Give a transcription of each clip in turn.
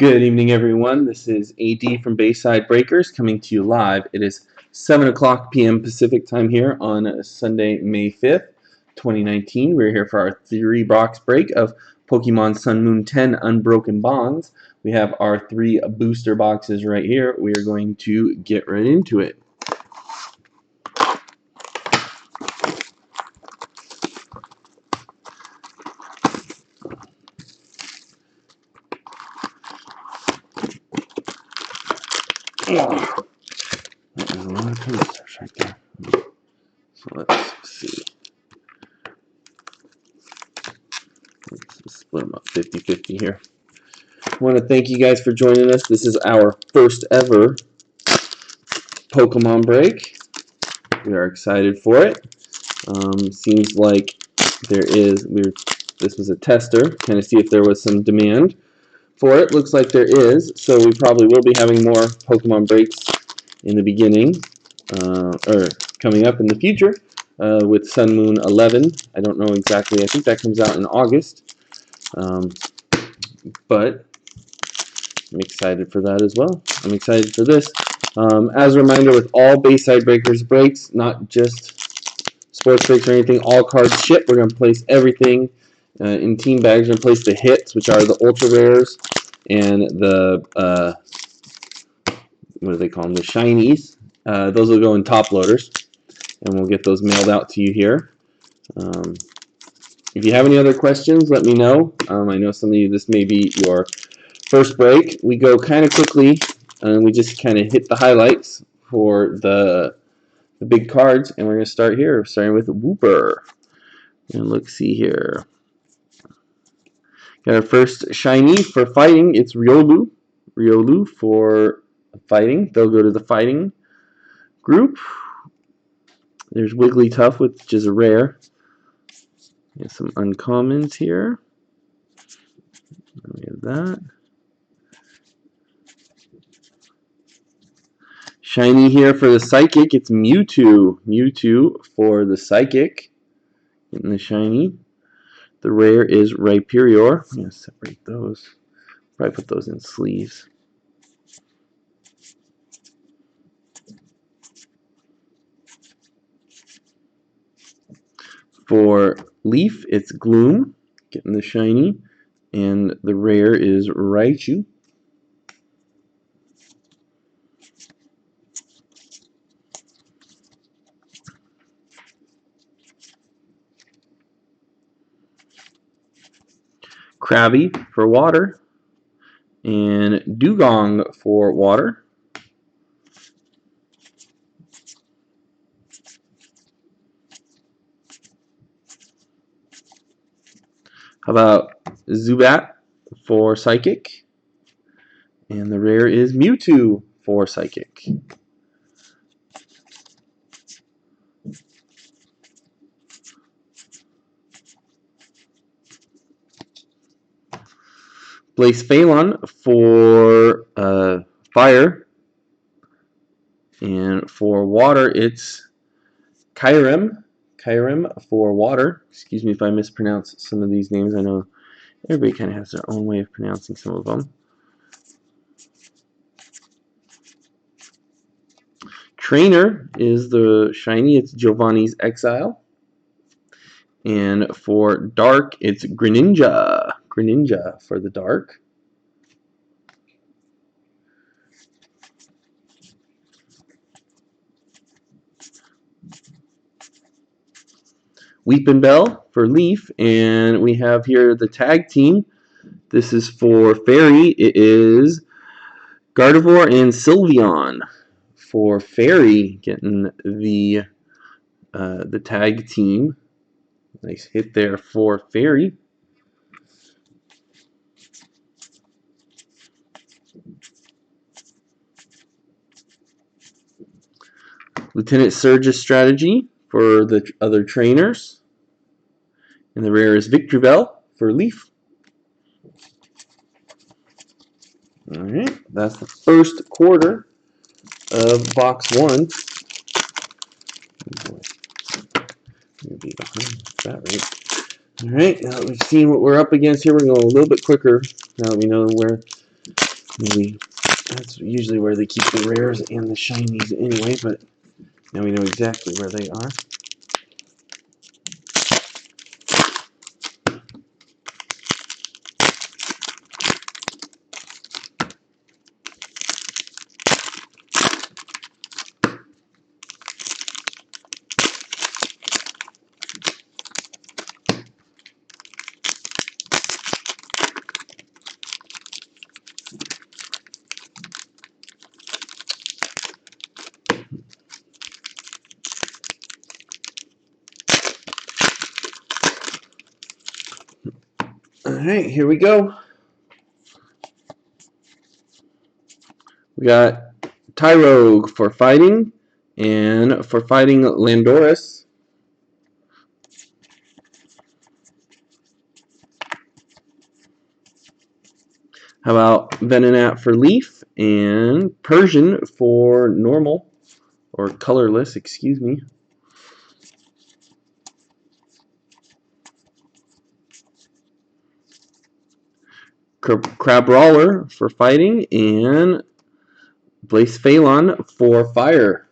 Good evening, everyone. This is AD from Bayside Breakers coming to you live. It is 7 o'clock p.m. Pacific time here on Sunday, May 5th, 2019. We're here for our 3-box break of Pokemon Sun Moon 10 Unbroken Bonds. We have our 3 booster boxes right here. We are going to get right into it. Oh, that was a lot of Contenders right there. So let's see. Let's split them up 50-50 here. I want to thank you guys for joining us. This is our first ever Pokemon break. We are excited for it. Seems like this was a tester, kind of see if there was some demand for it. Looks like there is, so we probably will be having more Pokemon breaks in the beginning, or coming up in the future, with Sun Moon 11. I don't know exactly. I think that comes out in August, but I'm excited for that as well. I'm excited for this. As a reminder, with all Bayside Breakers breaks, not just sports breaks or anything, all cards ship. We're going to place everything in team bags. We're going to place the hits, which are the ultra rares, and the what do they call them? The shinies. Those will go in top loaders, and we'll get those mailed out to you here. If you have any other questions, let me know. I know some of you, this may be your first break. We go kind of quickly, and we just kind of hit the highlights for the big cards, and we're going to start here, starting with Wooper. And let's see here. Got our first shiny for fighting. It's Riolu. Riolu for fighting. They'll go to the fighting group. There's Wigglytuff, which is a rare. Get some uncommons here. We have that. Shiny here for the Psychic. It's Mewtwo. Mewtwo for the Psychic. Getting the shiny. The rare is Rhyperior. I'm going to separate those. Probably put those in sleeves. For Leaf, it's Gloom. Getting the shiny. And the rare is Raichu. Krabby for water, and Dugong for water. How about Zubat for Psychic? And the rare is Mewtwo for Psychic. Blacephalon for fire. And for water, it's Kyurem. Kyurem for water. Excuse me if I mispronounce some of these names. I know everybody kind of has their own way of pronouncing some of them. Trainer is the shiny. It's Giovanni's Exile. And for dark, it's Greninja. Greninja for the dark. Weepinbell for Leaf. And we have here the tag team. This is for Fairy. It is Gardevoir and Sylveon. For Fairy, getting the tag team. Nice hit there for Fairy. Lieutenant Surge's strategy for the other trainers. And the rare is Victreebel for Leaf. Alright, that's the first quarter of box 1. Oh boy. Be behind that rate. Alright, now that we've seen what we're up against here, we're going to go a little bit quicker now that we know where Maybe that's usually where they keep the rares and the shinies anyway, but now we know exactly where they are. Alright, here we go. We got Tyrogue for fighting, and for fighting Landoris. How about Venonat for leaf, and Persian for normal, or colorless, excuse me. Crabrawler for fighting, and Blaze Phalon for fire.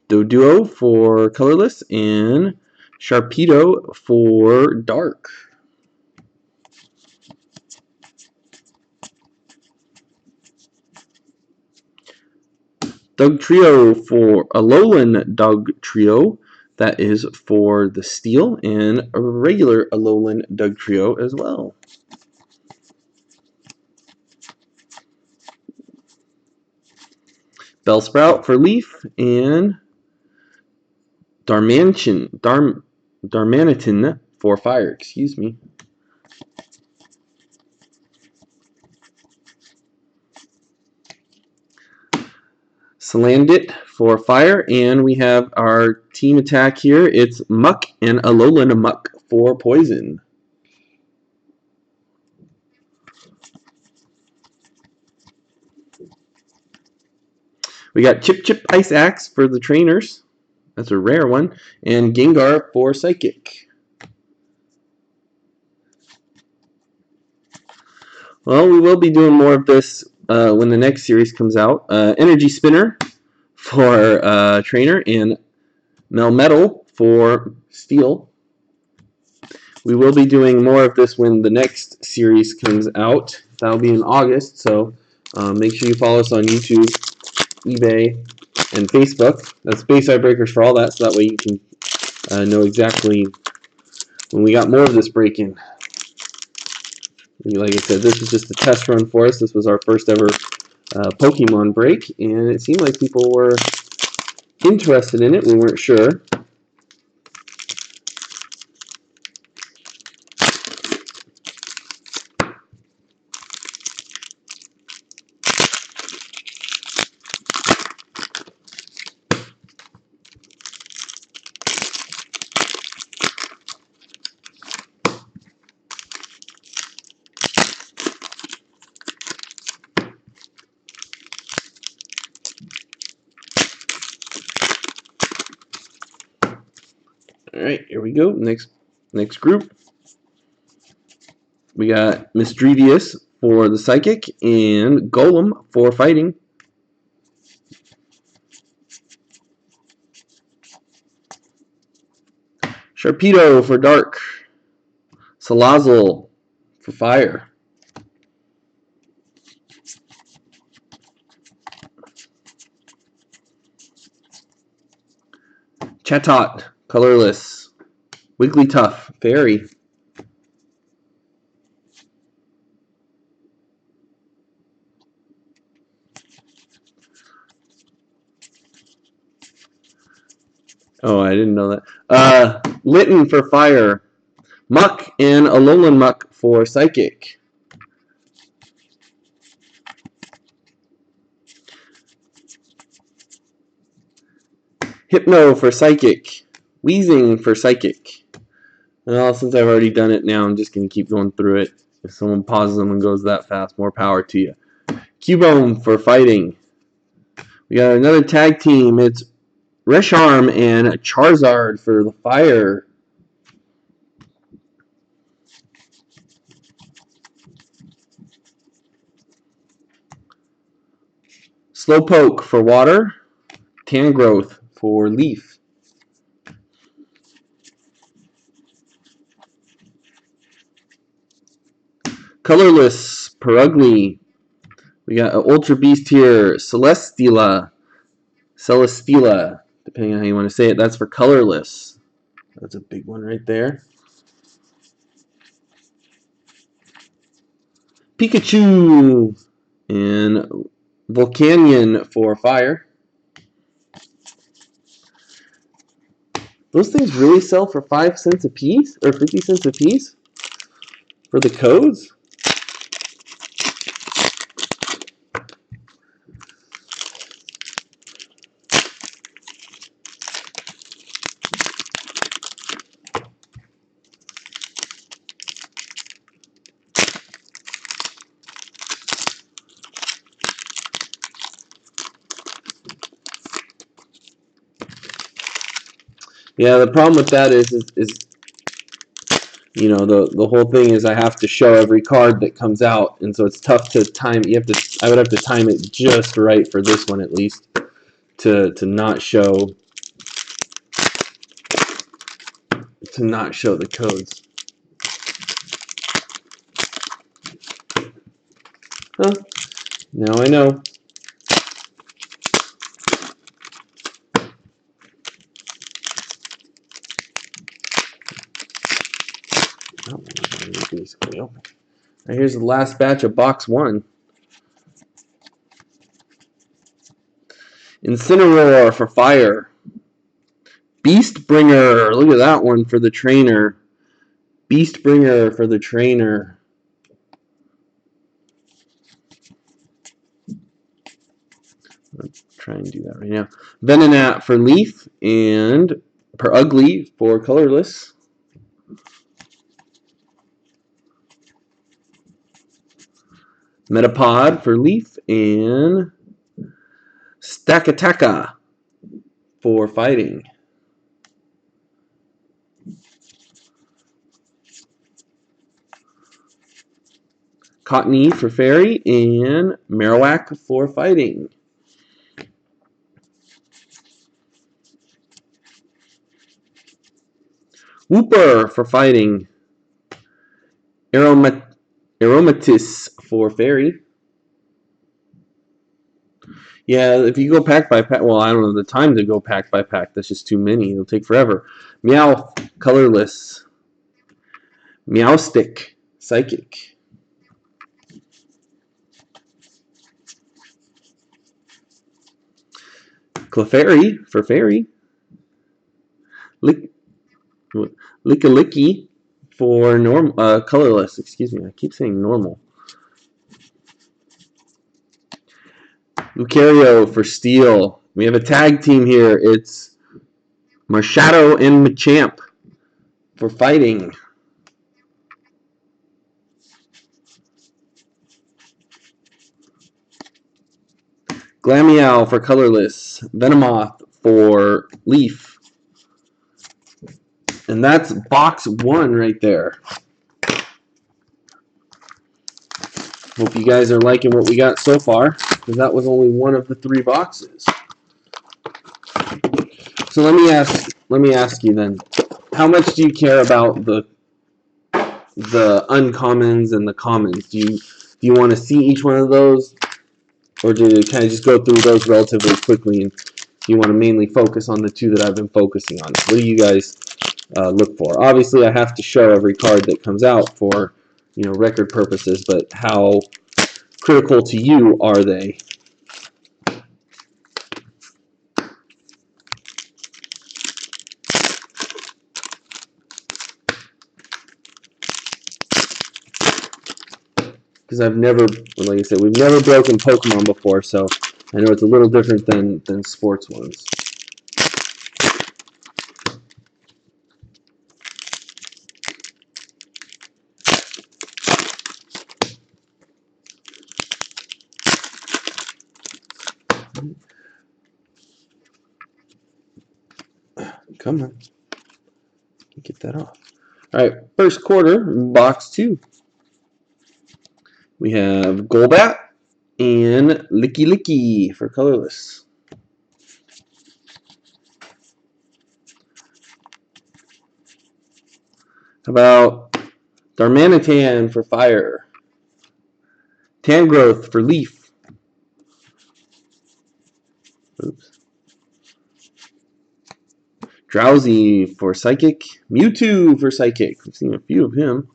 Doduo for colorless, and Sharpedo for dark. Doug Trio for Alolan Doug Trio. That is for the steel, and a regular Alolan Doug Trio as well. Bellsprout for leaf, and Darmanitan for fire, excuse me. Salandit for fire, and we have our team attack here. It's Muck and Alolan Muck for poison. We got Chip Chip Ice Axe for the trainers. That's a rare one. And Gengar for psychic. Well, we will be doing more of this when the next series comes out. Energy Spinner for trainer, and Melmetal for steel. We will be doing more of this when the next series comes out. That'll be in August, so make sure you follow us on YouTube, eBay, and Facebook. That's Bayside Breakers for all that, so that way you can know exactly when we got more of this break-in. Like I said, this is just a test run for us. This was our first ever Pokemon break, and it seemed like people were interested in it. We weren't sure. Alright, here we go. Next group. We got Misdrevious for the Psychic, and Golem for fighting. Sharpedo for dark. Salazzle for fire. Chatot, colorless. Wigglytuff, fairy. Oh, I didn't know that. Litten for fire. Muck and Alolan Muck for psychic. Hypno for psychic. Wheezing for psychic. Well, since I've already done it now, I'm just going to keep going through it. If someone pauses them and goes that fast, more power to you. Cubone for fighting. We got another tag team. It's Resharm and Charizard for the fire. Slowpoke for water. Tan growth for leaf. Colorless per ugly. We got an Ultra Beast here. Celesteela, depending on how you want to say it. That's for colorless. That's a big one right there. Pikachu and Volcanion for fire. Those things really sell for 5 cents a piece or 50 cents a piece for the codes? Yeah, the problem with that is you know, the whole thing is I have to show every card that comes out, and so it's tough to time. I would have to time it just right for this one at least to not show the codes. Huh? Now I know. Basically open. Right, here's the last batch of box 1. Incineroar for fire. Beastbringer. Look at that one for the trainer. Beastbringer for the trainer. I'll try and do that right now. Venonat for leaf and per ugly for colorless. Metapod for leaf and Stakataka for fighting. Cottony for fairy and Marowak for fighting. Whooper for fighting. Aromatis for fairy. Yeah, if you go pack by pack, well, I don't know the time to go pack by pack. That's just too many. It'll take forever. Meow, colorless. Meowstick, psychic. Clefairy for fairy. Lickalicky for colorless. Excuse me, I keep saying normal. Lucario for steel. We have a tag team here. It's Machado and Machamp for fighting. Glameow for colorless. Venomoth for leaf. And that's box 1 right there. Hope you guys are liking what we got so far, because that was only one of the 3 boxes. So let me ask you then, how much do you care about the uncommons and the commons? Do you want to see each one of those, or do you kind of just go through those relatively quickly, and do you want to mainly focus on the 2 that I've been focusing on? What do you guys look for? Obviously, I have to show every card that comes out for, you know, record purposes, but how critical to you are they? Because I've never, like I said, we've never broken Pokemon before, so I know it's a little different than sports ones. Come on. Get that off. All right, first quarter, box 2. We have Golbat, And Licky Licky for colorless. How about Darmanitan for fire? Tangrowth for leaf. Oops. Drowsy for psychic. Mewtwo for psychic. We've seen a few of him.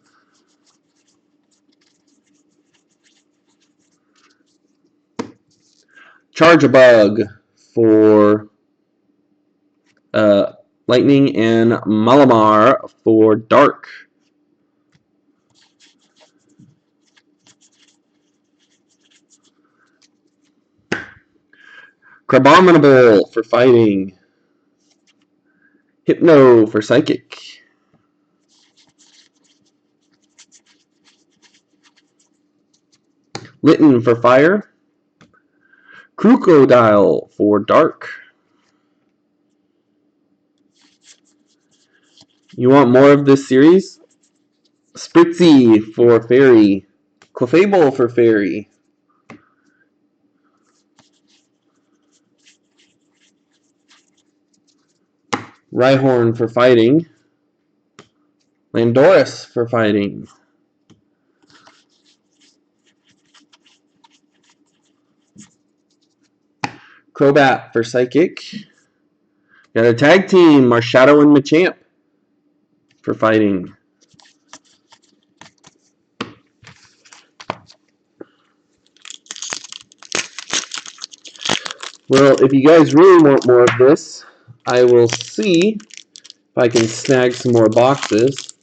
Charge-a-bug for lightning, and Malamar for dark. Crabominable for fighting. Hypno for psychic. Litten for fire. Crocodile for dark. You want more of this series? Spritzy for fairy. Clefable for fairy. Rhyhorn for fighting. Landorus for fighting. Crobat for psychic. Got a tag team, Marshadow and Machamp for fighting. Well, if you guys really want more of this, I will see if I can snag some more boxes.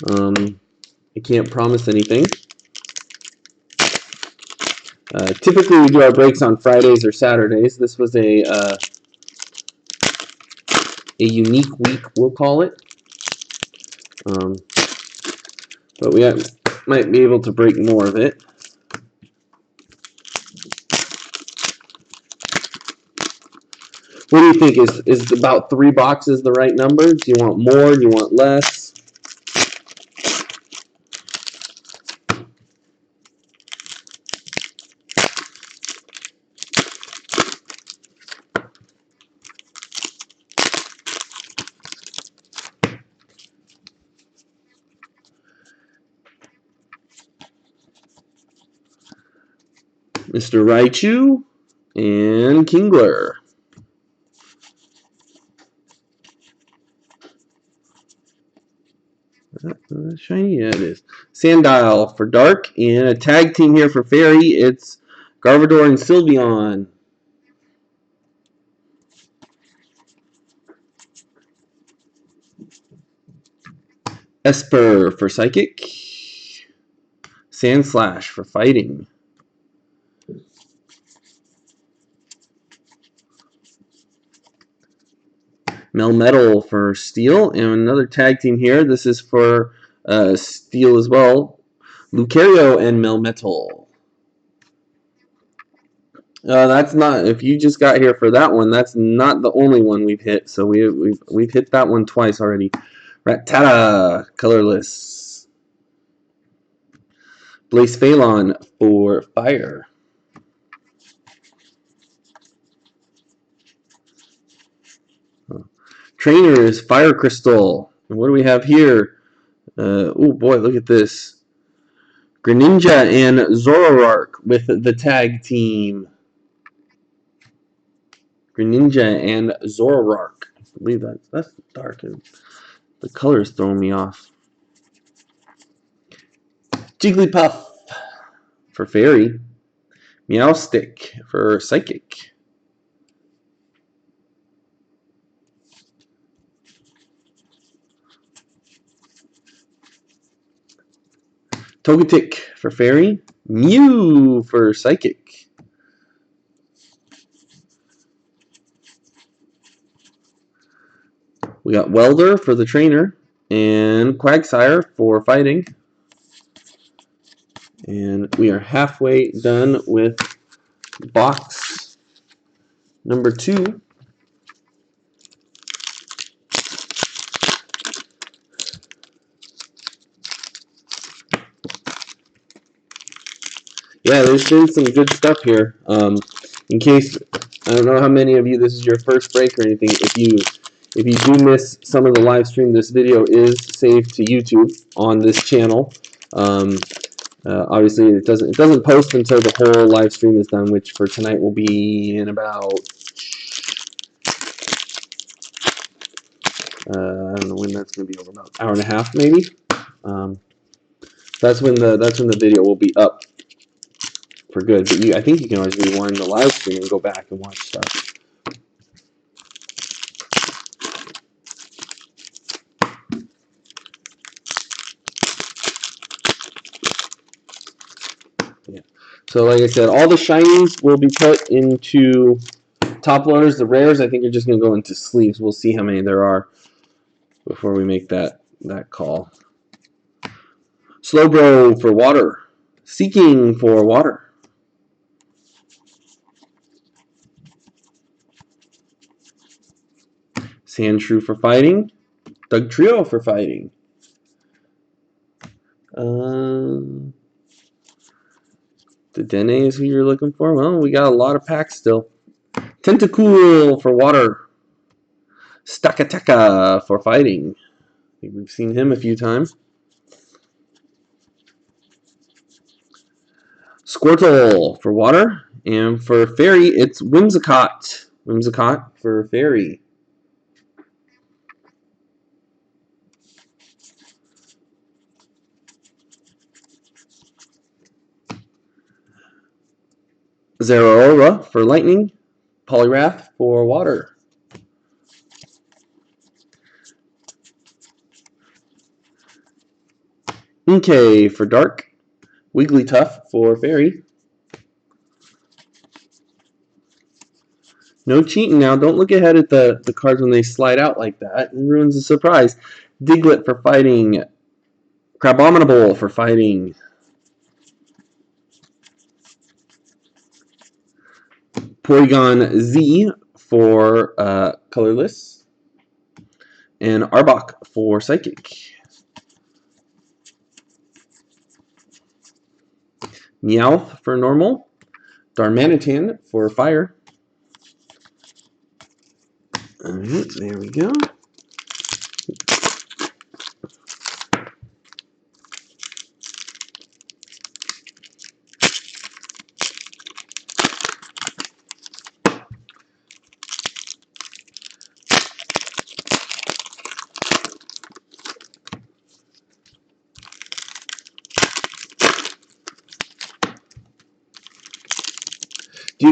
I can't promise anything. Typically, we do our breaks on Fridays or Saturdays. This was a unique week, we'll call it. But we might be able to break more of it. What do you think? Is about 3 boxes the right number? Do you want more? Do you want less? Mr. Raichu and Kingler. Shiny, yeah, it is. Sandile for dark, and a tag team here for fairy. It's Garvador and Sylveon. Esper for psychic. Sandslash for fighting. Melmetal for steel, and another tag team here. This is for steel as well. Lucario and Melmetal. That's not. If you just got here for that one, that's not the only one we've hit. So we've hit that one twice already. Rattata, colorless. Blaze Phalon for fire. Trainers, Fire Crystal. And what do we have here? Oh boy, look at this. Greninja and Zoroark with the tag team. Greninja and Zoroark. I believe that's dark. The color is throwing me off. Jigglypuff for fairy. Meowstic for psychic. Togetic for fairy. Mew for psychic. We got Welder for the trainer. And Quagsire for fighting. And we are halfway done with box number 2. Yeah, there's been some good stuff here. In case I don't know how many of you this is your first break or anything. If you do miss some of the live stream, this video is saved to YouTube on this channel. Obviously, it doesn't post until the whole live stream is done, which for tonight will be in about I don't know when that's going to be over, about an hour and a half maybe. That's when the video will be up for good. But I think you can always rewind the live stream and go back and watch stuff. Yeah. So like I said, all the shinies will be put into top loaders. The rares, I think, are just going to go into sleeves. We'll see how many there are before we make that call. Slowbro for water. Seeking for water. Sandshrew for fighting. Doug Trio for fighting. The Dene is who you're looking for. Well, we got a lot of packs still. Tentacool for water. Stakateka for fighting. I think we've seen him a few times. Squirtle for water. And for fairy, it's Whimsicott. Whimsicott for fairy. Zeraora for lightning. Poliwrath for water. Inkay for dark. Wigglytuff for fairy. No cheating now. Don't look ahead at the cards when they slide out like that. It ruins the surprise. Diglett for fighting. Crabominable for fighting. Porygon Z for colorless. And Arbok for psychic. Meowth for normal. Darmanitan for fire. Alright, there we go. Do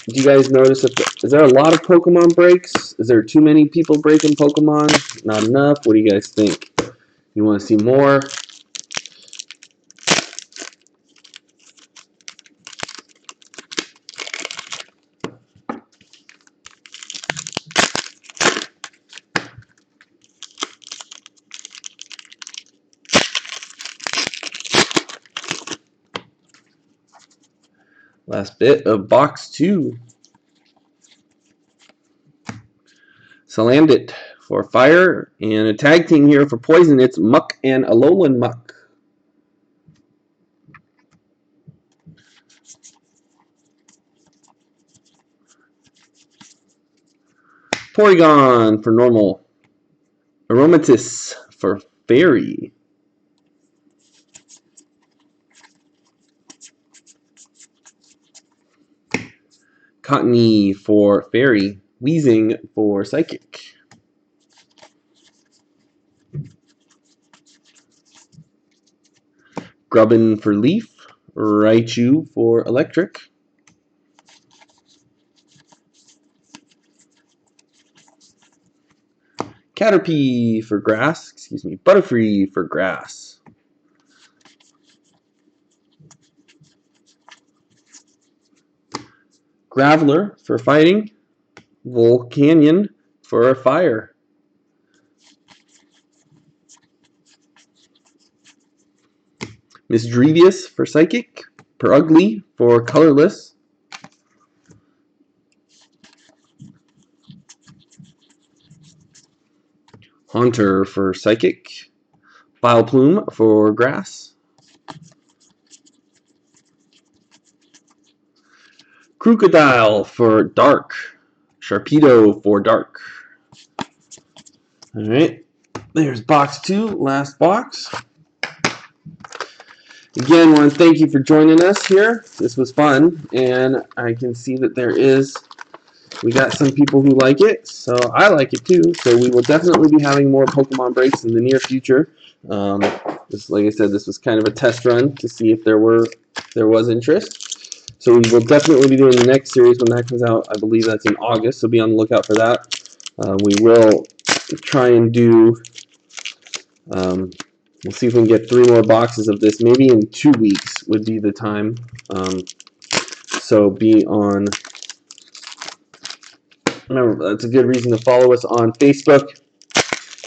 you guys notice is there a lot of Pokemon breaks? Is there too many people breaking Pokemon? Not enough? What do you guys think? You want to see more? Last bit of box 2. Salandit for fire, and a tag team here for poison. It's Muck and Alolan Muck. Porygon for normal. Aromatisse for fairy. Cottony for fairy. Weezing for psychic. Grubbin for leaf. Raichu for electric. Caterpie for grass. Butterfree for grass. Graveler for fighting. Volcanion for fire. Misdrevious for psychic. Perugly for colorless. Haunter for psychic. Vileplume for grass. Crocodile for dark. Sharpedo for dark. All right. There's box 2, last box. Again, I want to thank you for joining us here. This was fun, and I can see that we got some people who like it, so I like it too. So we will definitely be having more Pokemon breaks in the near future. Like I said, this was kind of a test run to see if there was interest. So we will definitely be doing the next series when that comes out. I believe that's in August, so be on the lookout for that. We will try and do. We'll see if we can get 3 more boxes of this. Maybe in 2 weeks would be the time. So be on. Remember, that's a good reason to follow us on Facebook,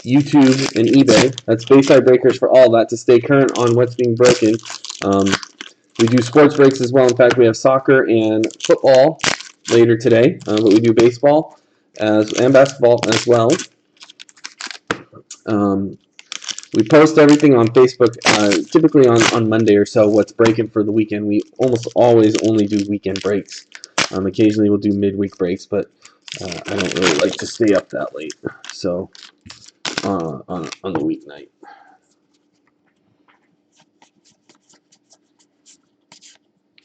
YouTube, and eBay. That's Bayside Breakers for all that to stay current on what's being broken. We do sports breaks as well. In fact, we have soccer and football later today, but we do baseball and basketball as well. We post everything on Facebook, typically on Monday or so, what's breaking for the weekend. We almost always only do weekend breaks. Occasionally we'll do midweek breaks, but I don't really like to stay up that late, so on the weeknight.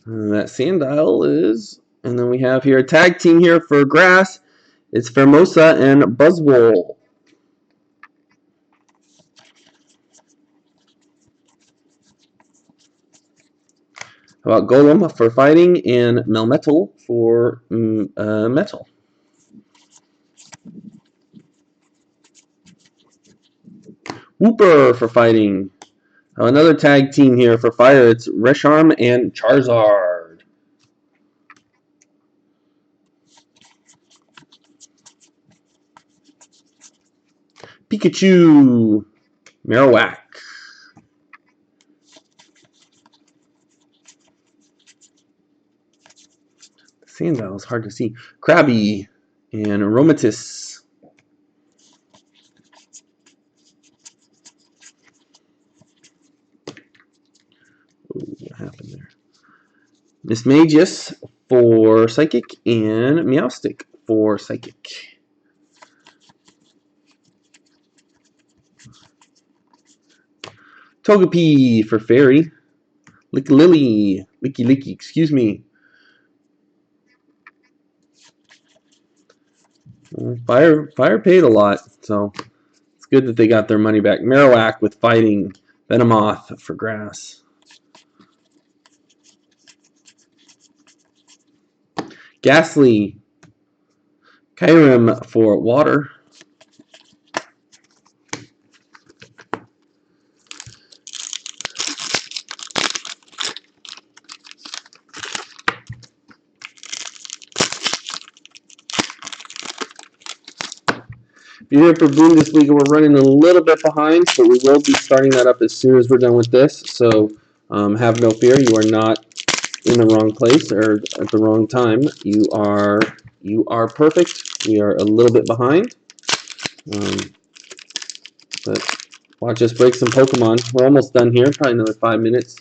That Sandile is, and then we have here a tag team here for grass. It's Formosa and Buzzwole. How about Golem for fighting and Melmetal for metal? Whooper for fighting. Another tag team here for fire. It's Resharm and Charizard. Pikachu. Marowak. Sandile is hard to see. Krabby and Aromatisse. Ooh, what happened there? Mismagius for Psychic and Meowstic for Psychic. Togepi for Fairy. Licky, excuse me. Fire paid a lot, so it's good that they got their money back. Marowak with fighting. Venomoth for grass. Ghastly. Kyurem for water. If you're here for Bundesliga, we're running a little bit behind, but we will be starting that up as soon as we're done with this. So have no fear. You are not in the wrong place or at the wrong time. You are perfect. We are a little bit behind. But watch us break some Pokemon. We're almost done here. Probably another 5 minutes.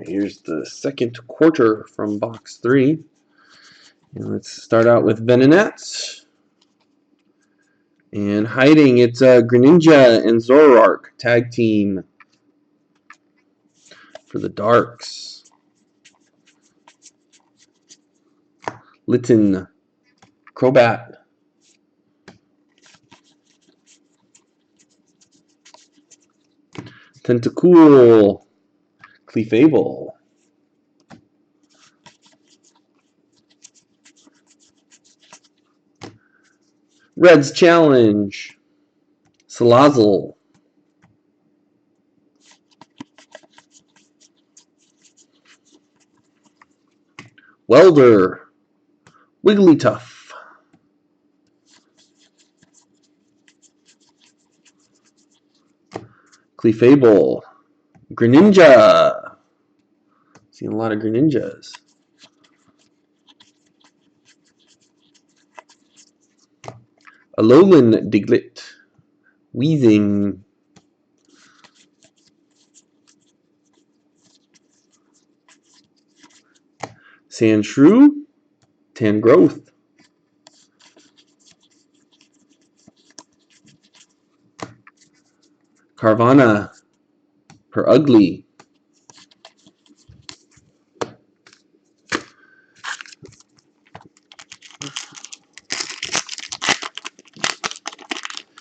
Here's the second quarter from box 3. And let's start out with Venonat. And hiding, it's Greninja and Zoroark tag team for the Darks. Litten, Crobat. Tentacool, Clefable. Reds Challenge, Salazzle. Welder, Wigglytuff. Clefable, Greninja. Seeing a lot of Greninjas. Alolan Diglett. Weezing. Sandshrew. Tangrowth. Carvana. Per Ugly.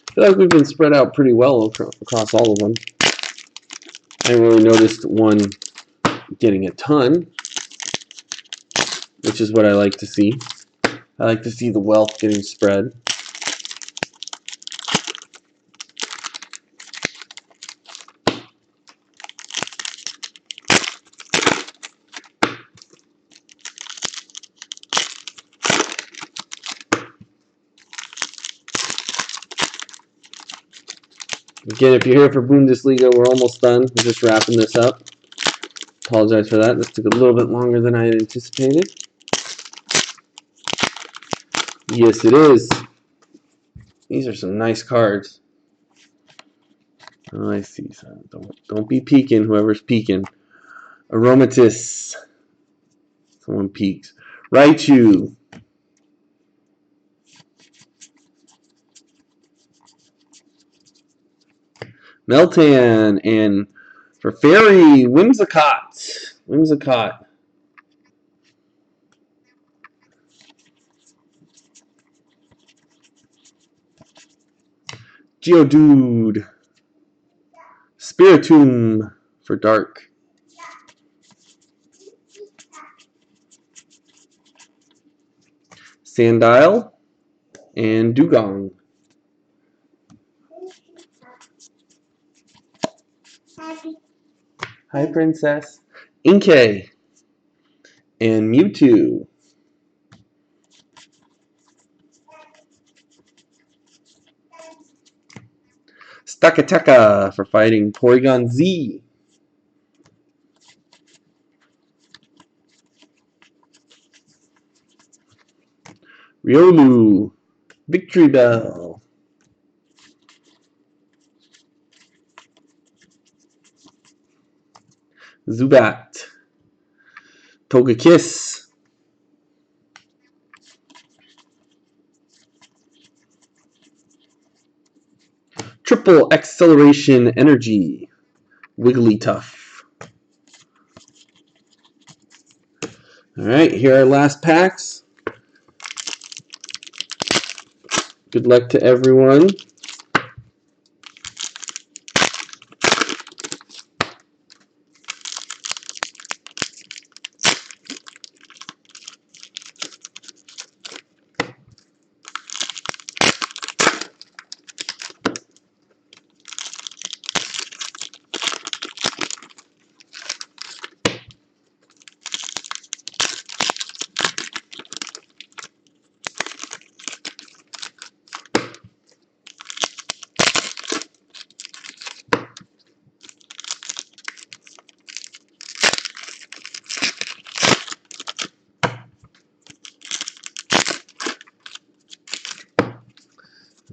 I feel like we've been spread out pretty well across all of them. I haven't really noticed one getting a ton, which is what I like to see. I like to see the wealth getting spread. Again, if you're here for Bundesliga, we're almost done. We're just wrapping this up. Apologize for that. This took a little bit longer than I had anticipated. Yes, it is. These are some nice cards. Oh, I see. So don't be peeking, whoever's peeking. Aromatis. Someone peeks. Raichu. Meltan. And for Fairy, Whimsicott. Whimsicott. Geodude. Spiritomb for Dark. Sandile and Dugong. Hi, Princess. Inkay and Mewtwo. Stakataka for fighting Porygon Z. Riolu. Victory Bell. Zubat. Togekiss. Triple Acceleration Energy. Wigglytuff. Alright, here are our last packs. Good luck to everyone.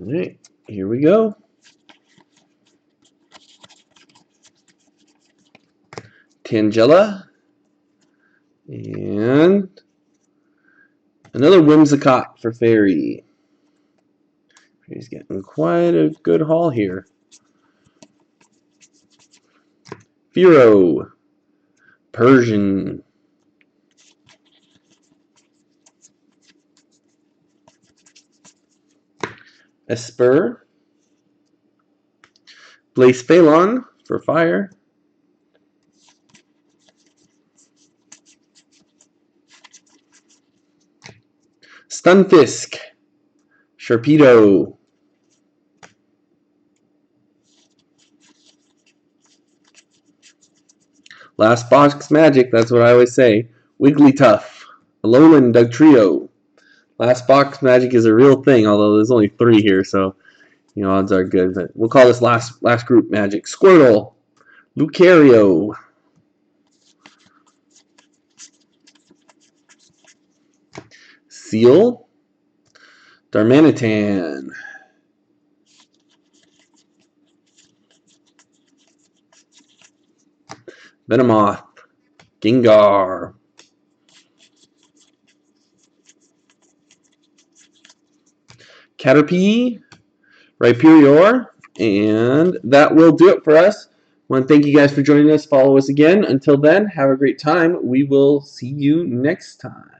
All right, here we go. Tangela. And another Whimsicott for Fairy. He's getting quite a good haul here. Firo. Persian. Esper. Blacephalon for Fire. Stunfisk. Sharpedo. Last box magic, that's what I always say. Wigglytuff. Alolan Dugtrio. Last box magic is a real thing, although there's only 3 here, so you know odds are good. But we'll call this last group magic. Squirtle. Lucario. Seal. Darmanitan. Venomoth. Gengar. Caterpie. Rhyperior. And that will do it for us. I want to thank you guys for joining us. Follow us again. Until then, have a great time. We will see you next time.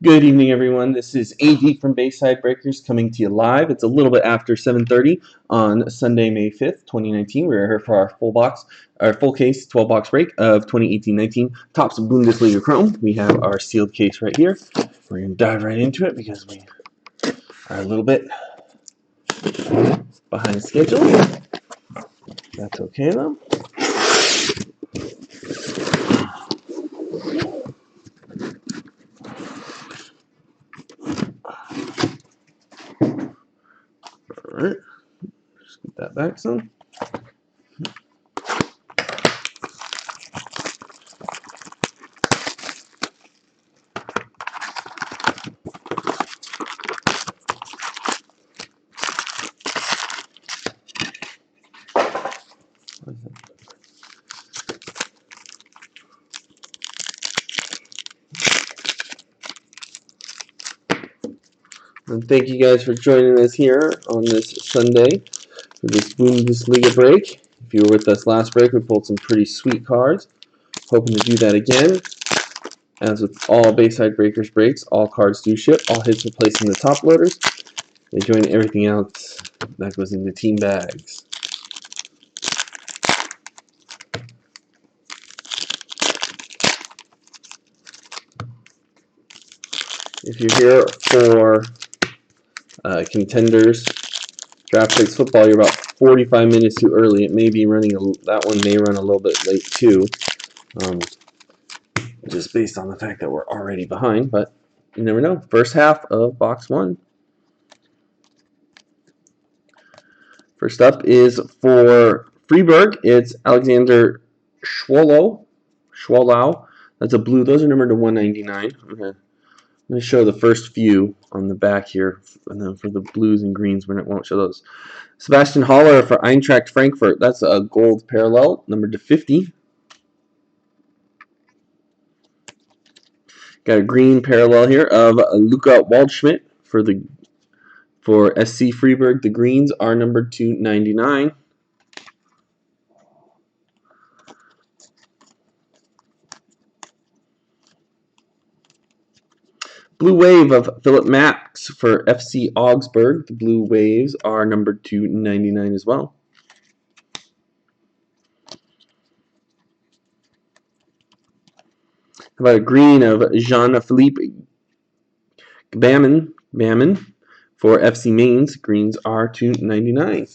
Good evening, everyone. This is AD from Bayside Breakers coming to you live. It's a little bit after 7:30 on Sunday, May 5th, 2019. We're here for our full case 12-box break of 2018-19 Topps Bundesliga Chrome. We have our sealed case right here. We're going to dive right into it because we are a little bit behind schedule. That's okay, though. All right. Just get that back some. And thank you guys for joining us here on this Sunday for this Bundesliga break. If you were with us last break, we pulled some pretty sweet cards. Hoping to do that again. As with all Bayside Breakers breaks, all cards do ship. All hits are placed in the top loaders. They join everything else that goes into team bags. If you're here for Contenders Draft Picks Football, you're about 45 minutes too early. It may be running, that one may run a little bit late too. Just based on the fact that we're already behind, but you never know. First half of box 1. First up is for Freiburg. It's Alexander Schwolow. That's a blue. Those are numbered to 199. I'm going to show the first few on the back here, and then for the blues and greens, we won't show those. Sebastian Haller for Eintracht Frankfurt. That's a gold parallel, numbered to 50. Got a green parallel here of Luca Waldschmidt for SC Freiburg. The greens are numbered to 99. Blue Wave of Philip Max for FC Augsburg. The blue waves are numbered to 99 as well. How about a green of Jean-Philippe Gbamin for FC Mainz. Greens are to 99.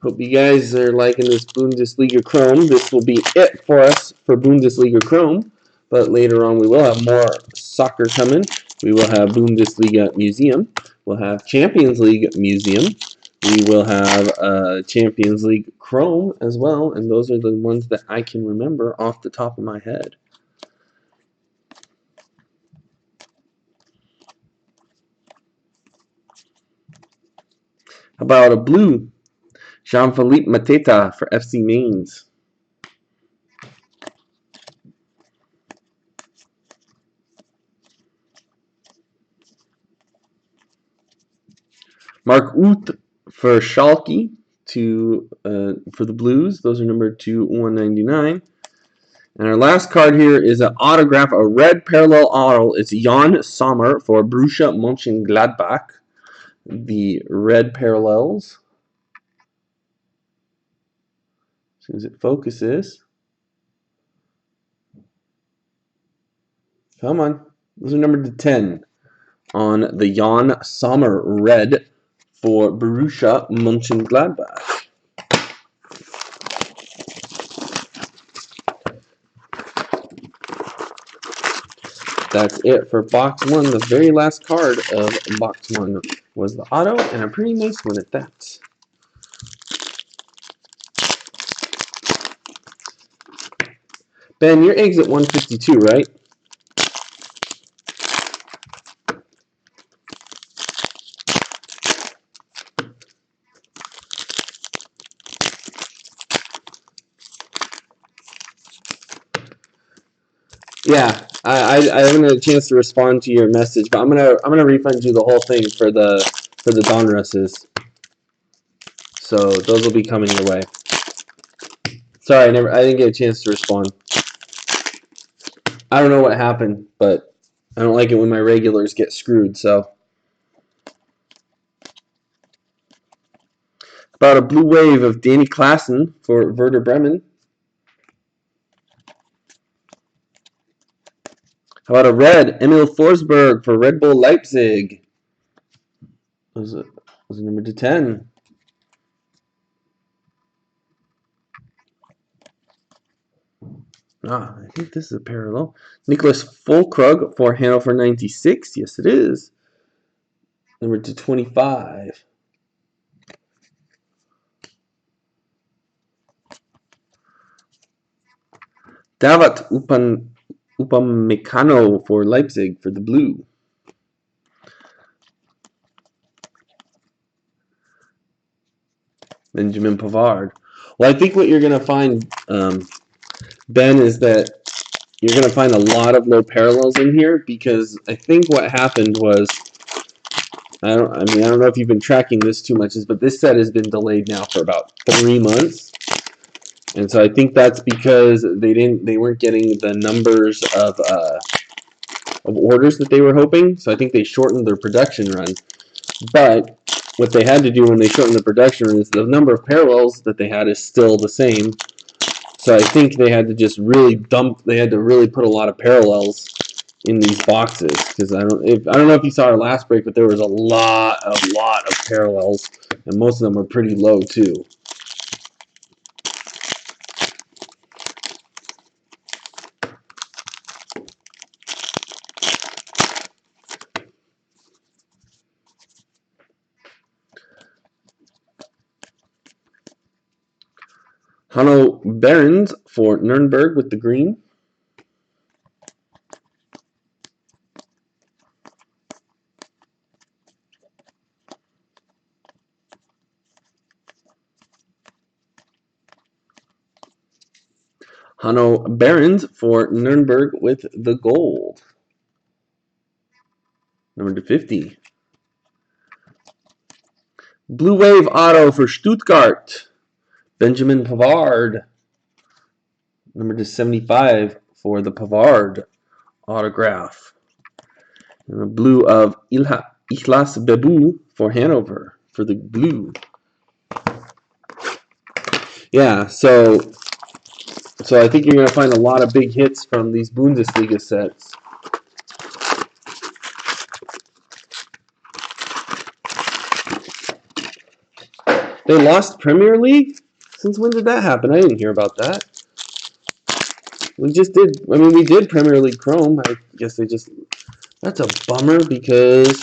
Hope you guys are liking this Bundesliga Chrome. This will be it for us for Bundesliga Chrome. But later on, we will have more soccer coming. We will have Bundesliga Museum. We'll have Champions League Museum. We will have Champions League Chrome as well. And those are the ones that I can remember off the top of my head. How about a blue? Jean-Philippe Mateta for FC Mainz. Mark Uth for Schalke for the Blues. Those are numbered to 199. And our last card here is an autograph, a red parallel auto. It's Jan Sommer for Borussia Mönchengladbach. The red parallels. As soon as it focuses. Come on. Those are numbered to 10 on the Jan Sommer red for Borussia Mönchengladbach. That's it for box 1. The very last card of box 1 was the auto, and a pretty nice one at that. Ben, your exit 152, right? Yeah, I haven't had a chance to respond to your message, but I'm gonna refund you the whole thing for the Donrusses. So those will be coming your way. Sorry, I didn't get a chance to respond. I don't know what happened, but I don't like it when my regulars get screwed. So about a blue wave of Danny Klassen for Werder Bremen. How about a red Emil Forsberg for Red Bull Leipzig? Was it number to 10? I think this is a parallel. Nicholas Fulkrug for Hannover 96. Yes, it is. Number to 25. Davat Upamecano for Leipzig for the blue. Benjamin Pavard. Well, I think what you're going to find, Ben, is that you're going to find a lot of low parallels in here because I think what happened was, I don't know if you've been tracking this too much, but this set has been delayed now for about 3 months. And so I think that's because they weren't getting the numbers of orders that they were hoping. So I think they shortened their production run. But what they had to do when they shortened the production run is the number of parallels that they had is still the same. So I think they had to just really they had to really put a lot of parallels in these boxes, because I don't know if you saw our last break, but there was a lot of parallels, and most of them were pretty low too. Hanno Behrens for Nuremberg with the green. Hanno Behrens for Nuremberg with the gold. Number 50. Blue Wave auto for Stuttgart. Benjamin Pavard. Number 75 for the Pavard autograph. And the blue of Ikhlas Bebu for Hannover for the blue. Yeah, so I think you're going to find a lot of big hits from these Bundesliga sets. They lost Premier League? Since when did that happen? I didn't hear about that. We just did, we did Premier League Chrome. I guess they just, that's a bummer, because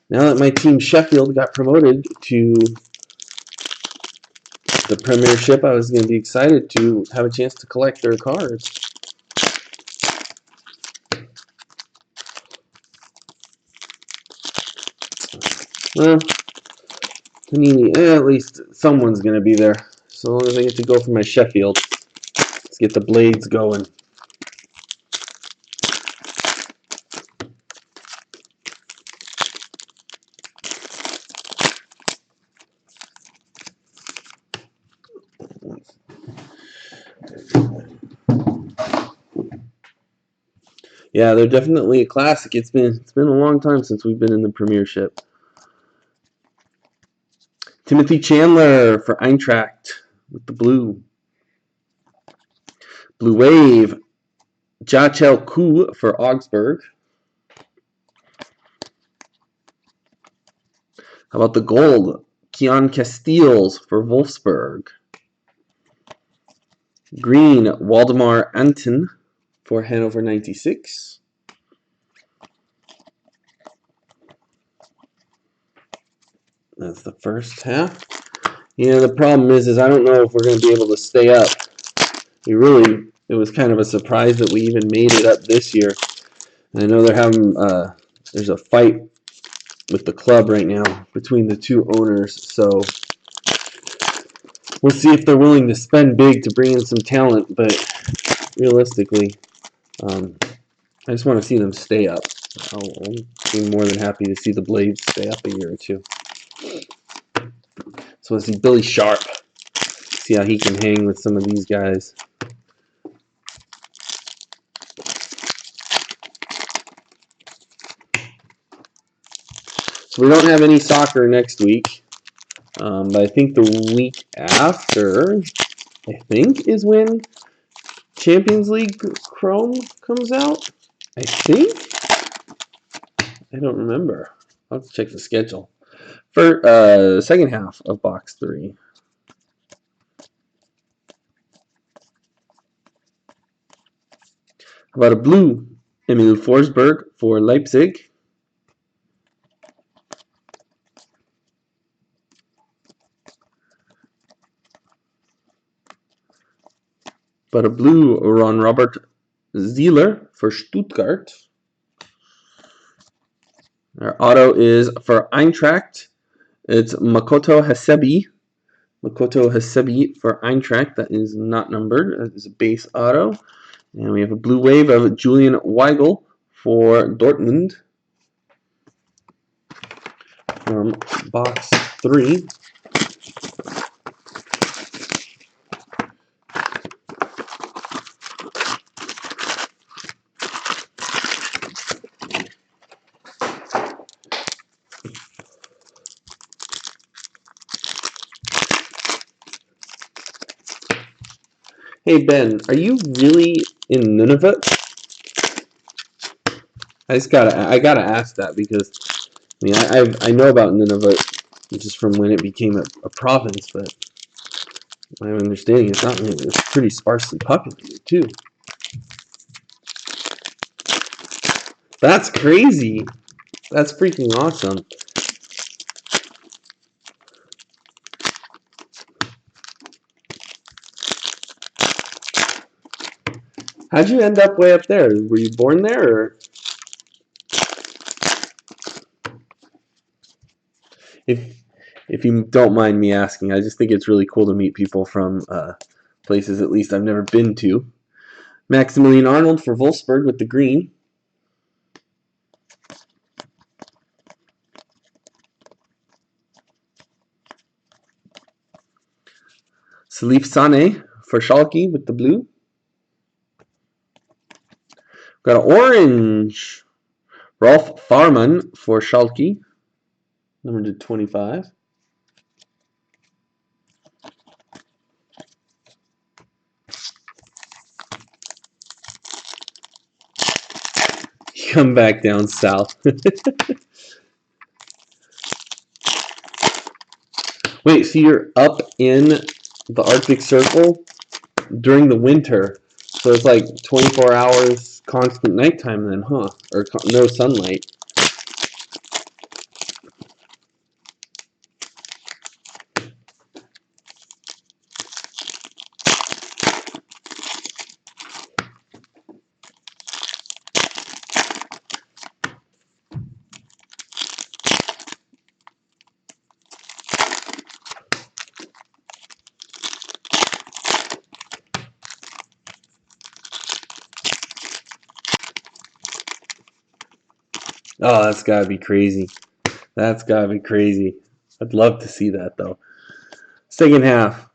now that my team Sheffield got promoted to the Premiership, I was going to be excited to have a chance to collect their cards. Well, Panini, at least someone's going to be there. So long as I get to go for my Sheffield. Let's get the blades going. Yeah, they're definitely a classic. It's been a long time since we've been in the Premiership. Timothy Chandler for Eintracht with the blue. Blue Wave, Jachel Koo for Augsburg. How about the gold? Kian Casteels for Wolfsburg. Green, Waldemar Anton for Hannover 96. That's the first half. Yeah, the problem is I don't know if we're going to be able to stay up. It was kind of a surprise that we even made it up this year. And I know they're having, there's a fight with the club right now between the two owners, so we'll see if they're willing to spend big to bring in some talent, but realistically, I just want to see them stay up. I'll be more than happy to see the Blades stay up a year or two. So I see Billy Sharp, see how he can hang with some of these guys. So we don't have any soccer next week, but I think the week after, is when Champions League Chrome comes out. I think. I don't remember. I'll have to check the schedule. For second half of box 3. How about a blue Emil Forsberg for Leipzig? But a blue Ron Robert Zieler for Stuttgart. Our auto is for Eintracht. It's Makoto Hasebi. Makoto Hasebi for Eintracht. That is not numbered. That is a base auto. And we have a blue wave of Julian Weigel for Dortmund from box 3. Hey Ben, are you really in Nunavut? I gotta ask that because I know about Nunavut just from when it became a province, but my understanding is not really. It's pretty sparsely populated too. That's crazy. That's freaking awesome. How'd you end up way up there? Were you born there, or if you don't mind me asking? I just think it's really cool to meet people from places at least I've never been to. Maximilian Arnold for Wolfsburg with the green. Salif Sane for Schalke with the blue. Got an orange. Rolf Farman for Schalke, number to 25. Come back down south. Wait, so you're up in the Arctic Circle during the winter. So it's like 24 hours constant nighttime then, huh? Or no sunlight. Oh, that's gotta be crazy. That's gotta be crazy. I'd love to see that though. Second half.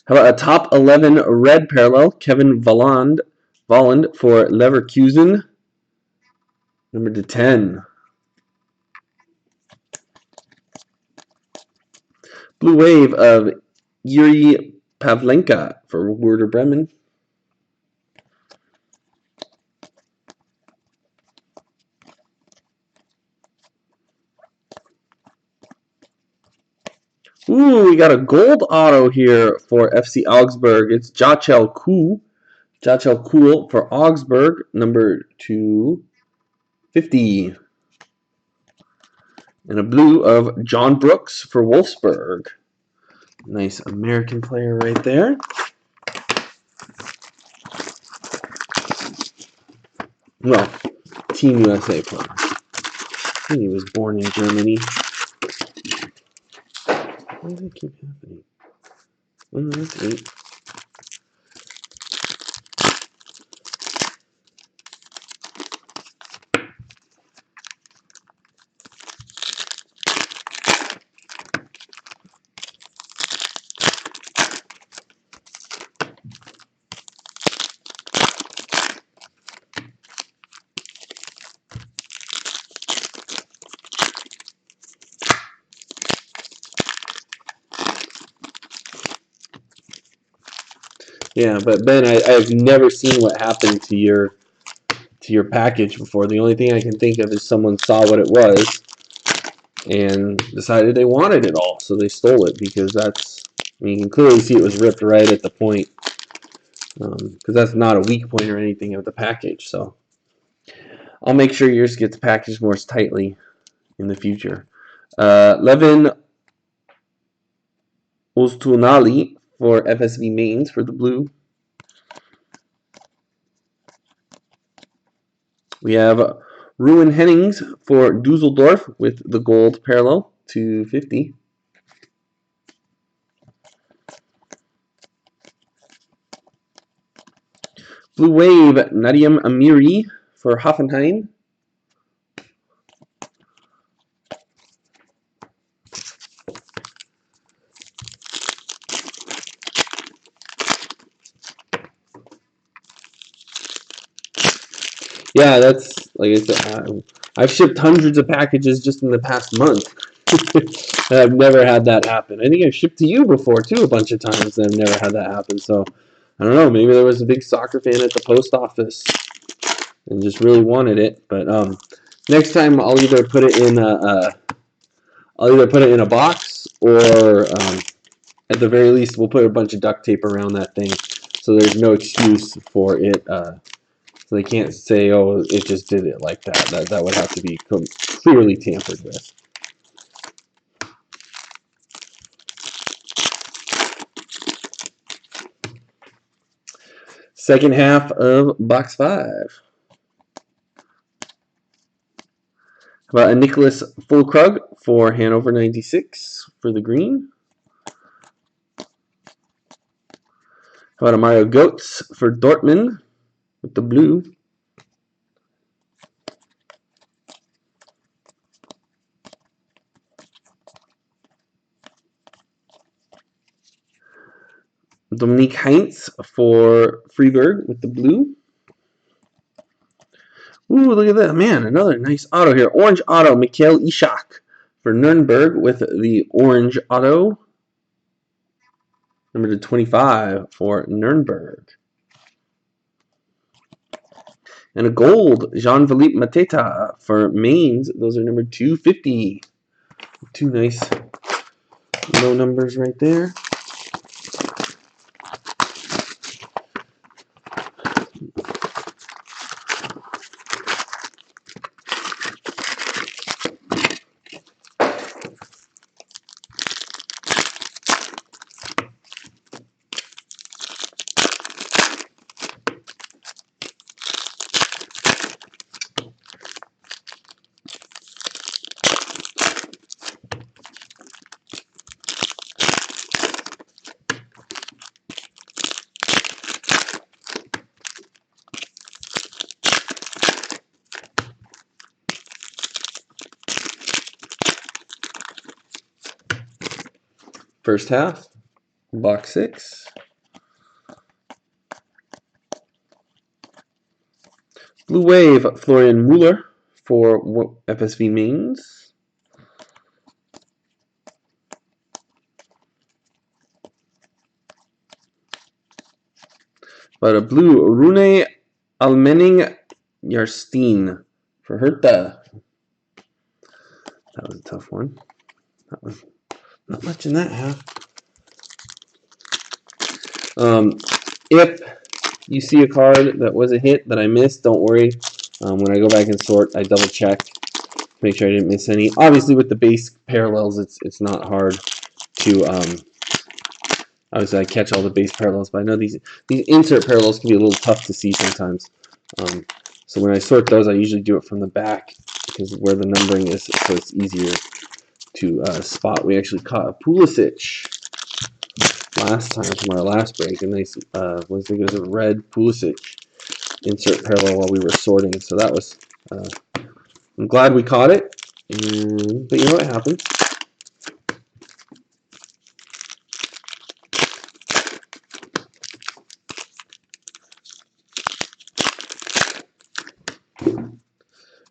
How about a top 11 red parallel? Kevin Volland for Leverkusen, number to 10. Blue wave of Yuri Pavlenka for Werder Bremen. Ooh, we got a gold auto here for FC Augsburg. It's Jachel Kuhl for Augsburg, number 250. And a blue of John Brooks for Wolfsburg. Nice American player right there. Well, Team USA player. I think he was born in Germany. Why does that keep happening? Oh, that's 8. Yeah, but Ben, I've never seen what happened to your package before. The only thing I can think of is someone saw what it was and decided they wanted it all, so they stole it because you can clearly see it was ripped right at the point because that's not a weak point or anything of the package. So I'll make sure yours gets packaged more tightly in the future. Levin Oztunali for FSV Mainz for the blue. We have Ruin Hennings for Dusseldorf with the gold parallel, 250. Blue Wave, Nadim Amiri for Hoffenheim. Yeah, that's, like I said, I've shipped hundreds of packages just in the past month. I've never had that happen. I think I've shipped to you before, too, a bunch of times, and I've never had that happen. So, I don't know, maybe there was a big soccer fan at the post office and just really wanted it. But next time I'll either put it in a box, or at the very least we'll put a bunch of duct tape around that thing so there's no excuse for it. So they can't say, oh, it just did it like that. That would have to be clearly tampered with. Second half of box 5. How about a Nicholas Fulkrug for Hannover 96 for the green? How about a Mario Götze for Dortmund with the blue? Dominique Heinz for Freiburg with the blue. Ooh, look at that. Man, another nice auto here. Orange auto, Mikhail Ishak for Nuremberg with the orange auto. Number 25 for Nuremberg. And a gold, Jean-Philippe Mateta for Mainz. Those are number 250. Two nice low numbers right there. First half, box 6. Blue Wave, Florian Müller for FSV Mainz. But a blue, Rune Almenning Yarstein for Hertha. That was a tough one. That was not much in that half. If you see a card that was a hit that I missed, don't worry. When I go back and sort, I double check, make sure I didn't miss any. Obviously, with the base parallels, it's not hard to obviously I catch all the base parallels, but I know these insert parallels can be a little tough to see sometimes. So when I sort those, I usually do it from the back because where the numbering is, so it's easier to spot. We actually caught a Pulisic last time from our last break. A nice, was it a red Pulisic insert parallel while we were sorting. So that was, I'm glad we caught it. But you know what happened?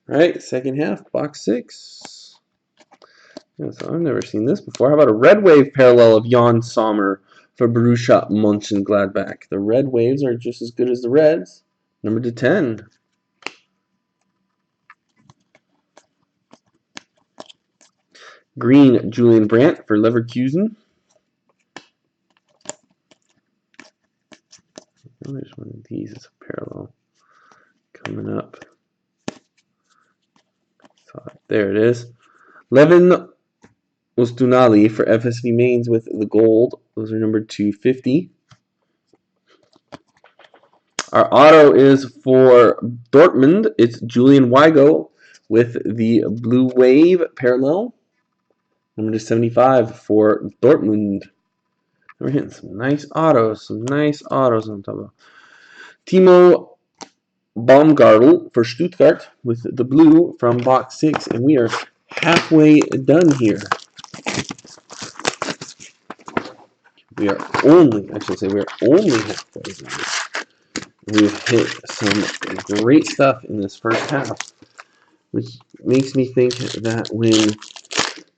All right, second half, box 6. Yeah, so I've never seen this before. How about a red wave parallel of Jan Sommer for Borussia Mönchengladbach? The red waves are just as good as the reds. Number 10. Green, Julian Brandt for Leverkusen. Oh, there's one of these. It's a parallel coming up. There it is. Levin Ustunali for FSV Mainz with the gold. Those are number 250. Our auto is for Dortmund. It's Julian Weigel with the blue wave parallel. Number 75 for Dortmund. We're hitting some nice autos on top of Timo Baumgartel for Stuttgart with the blue from box 6, and we are halfway done here. We are only halfway done. We've hit some great stuff in this first half, which makes me think that when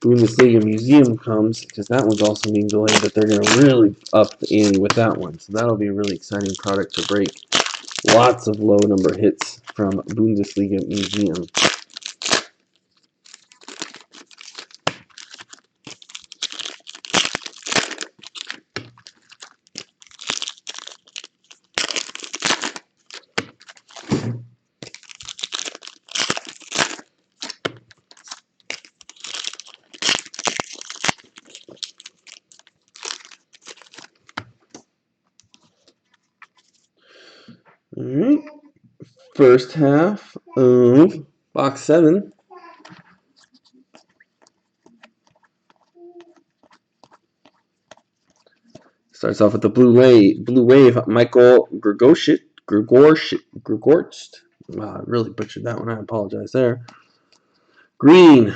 Bundesliga Museum comes, because that one's also being delayed, that they're going to really up the ante with that one. So that'll be a really exciting product to break. Lots of low number hits from Bundesliga Museum. All right. First half of box 7. Starts off with the blue wave. Michael Grigorst. Wow, I really butchered that one. I apologize there. Green.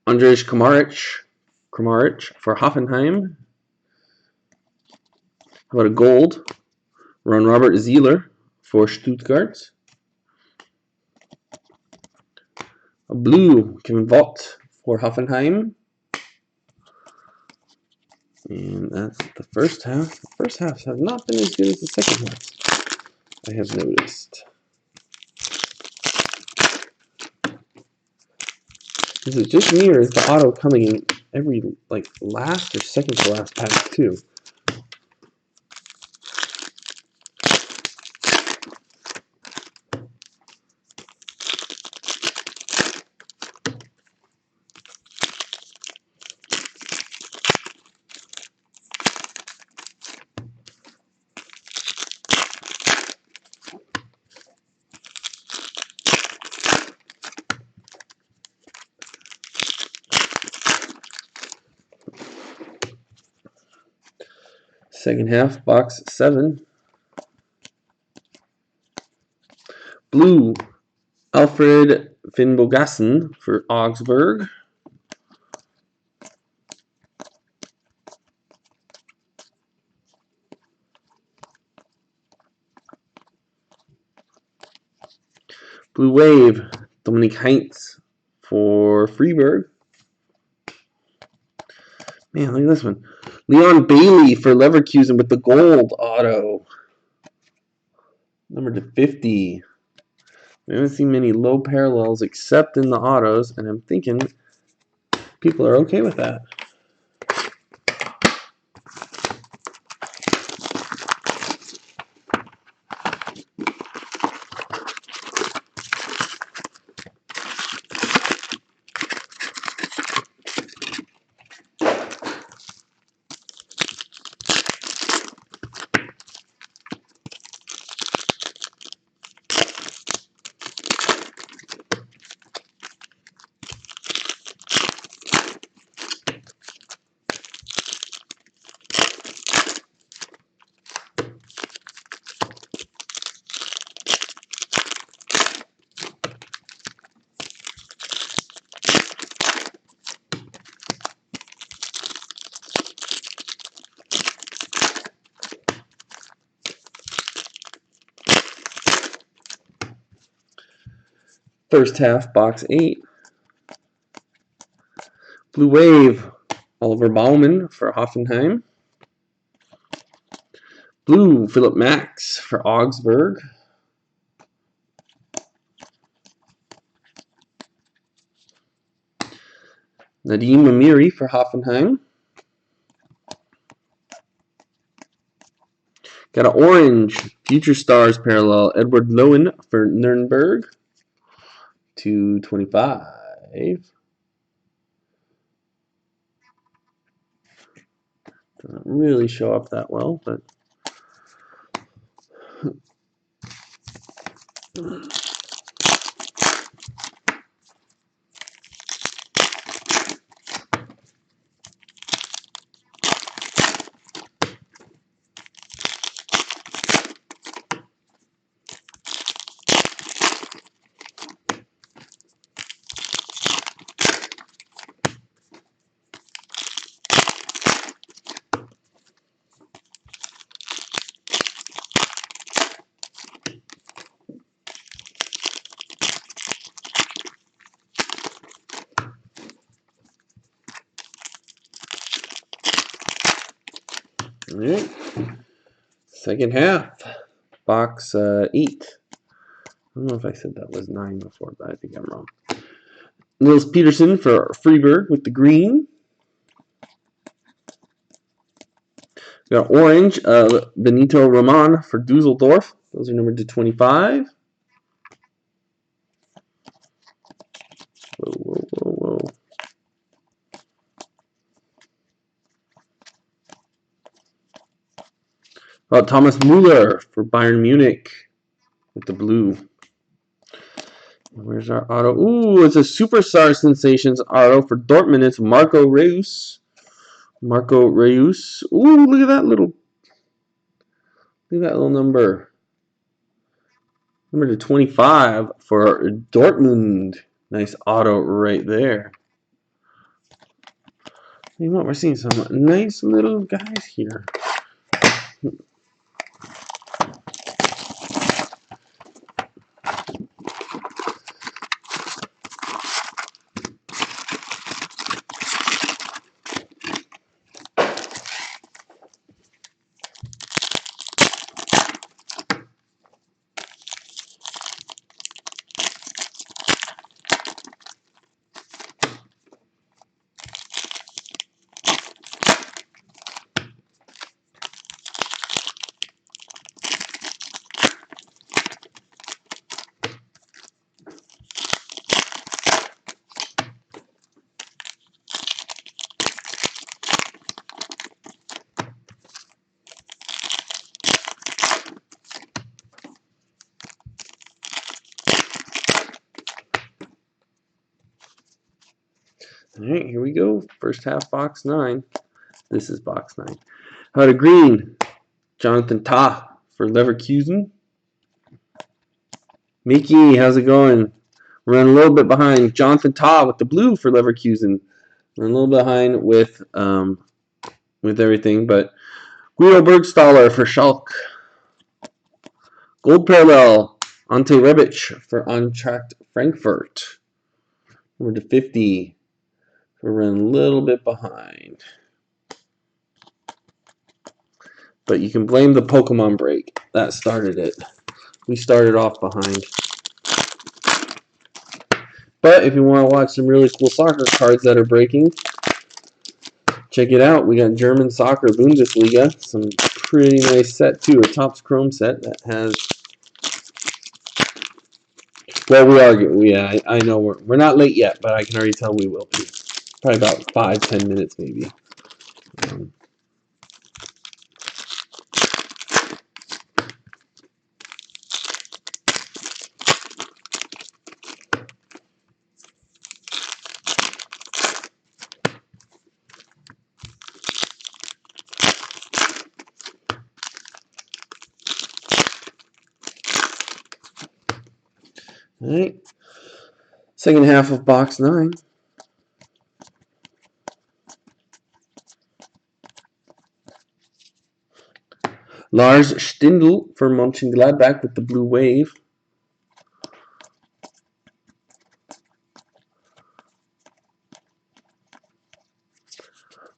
Andrzej Kramaric for Hoffenheim. How about a gold? Ron Robert Zieler for Stuttgart. A blue, Kevin Vogt for Hoffenheim. And that's the first half. The first halves have not been as good as the second halves, I have noticed. Is it just me, or is the auto coming in every last or second to last pack too? Second half, box 7. Blue, Alfred Finnbogason for Augsburg. Blue Wave, Dominik Heinz for Freiburg. Man, look at this one. Leon Bailey for Leverkusen with the gold auto. Number to 50. We haven't seen many low parallels except in the autos, and I'm thinking people are okay with that. First half, box 8. Blue Wave, Oliver Baumann for Hoffenheim. Blue, Philip Max for Augsburg. Nadim Amiri for Hoffenheim. Got an orange, Future Stars parallel, Edward Lowen for Nuremberg. 225. Doesn't really show up that well, but All right. Second half. Box 8. I don't know if I said that was 9 before, but I think I'm wrong. Nils Peterson for Freiburg with the green. We got orange, Benito Roman for Dusseldorf. Those are numbered to 25. Whoa. Got Thomas Müller for Bayern Munich with the blue. Where's our auto? Ooh, it's a Superstar Sensations auto for Dortmund. It's Marco Reus. Ooh, look at that little number. Number to 25 for Dortmund. Nice auto right there. You know what? We're seeing some nice little guys here. All right, here we go. First half, box 9. This is box 9. How to green, Jonathan Tah for Leverkusen. Mickey, how's it going? We're running a little bit behind. Jonathan Tah with the blue for Leverkusen. We're a little behind with everything, but Guido Bergstaller for Schalke. Gold parallel, Ante Rebic for Eintracht Frankfurt. Number to 50. We're running a little bit behind. But you can blame the Pokemon break. That started it. We started off behind. But if you want to watch some really cool soccer cards that are breaking, check it out. We got German Soccer Bundesliga. Some pretty nice set too. A Topps Chrome set that has... Well, we are. Yeah, I know we're not late yet, but I can already tell we will be. Probably about 5-10 minutes maybe. All right. Second half of box 9. Lars Stindl for Mönchengladbach with the blue wave.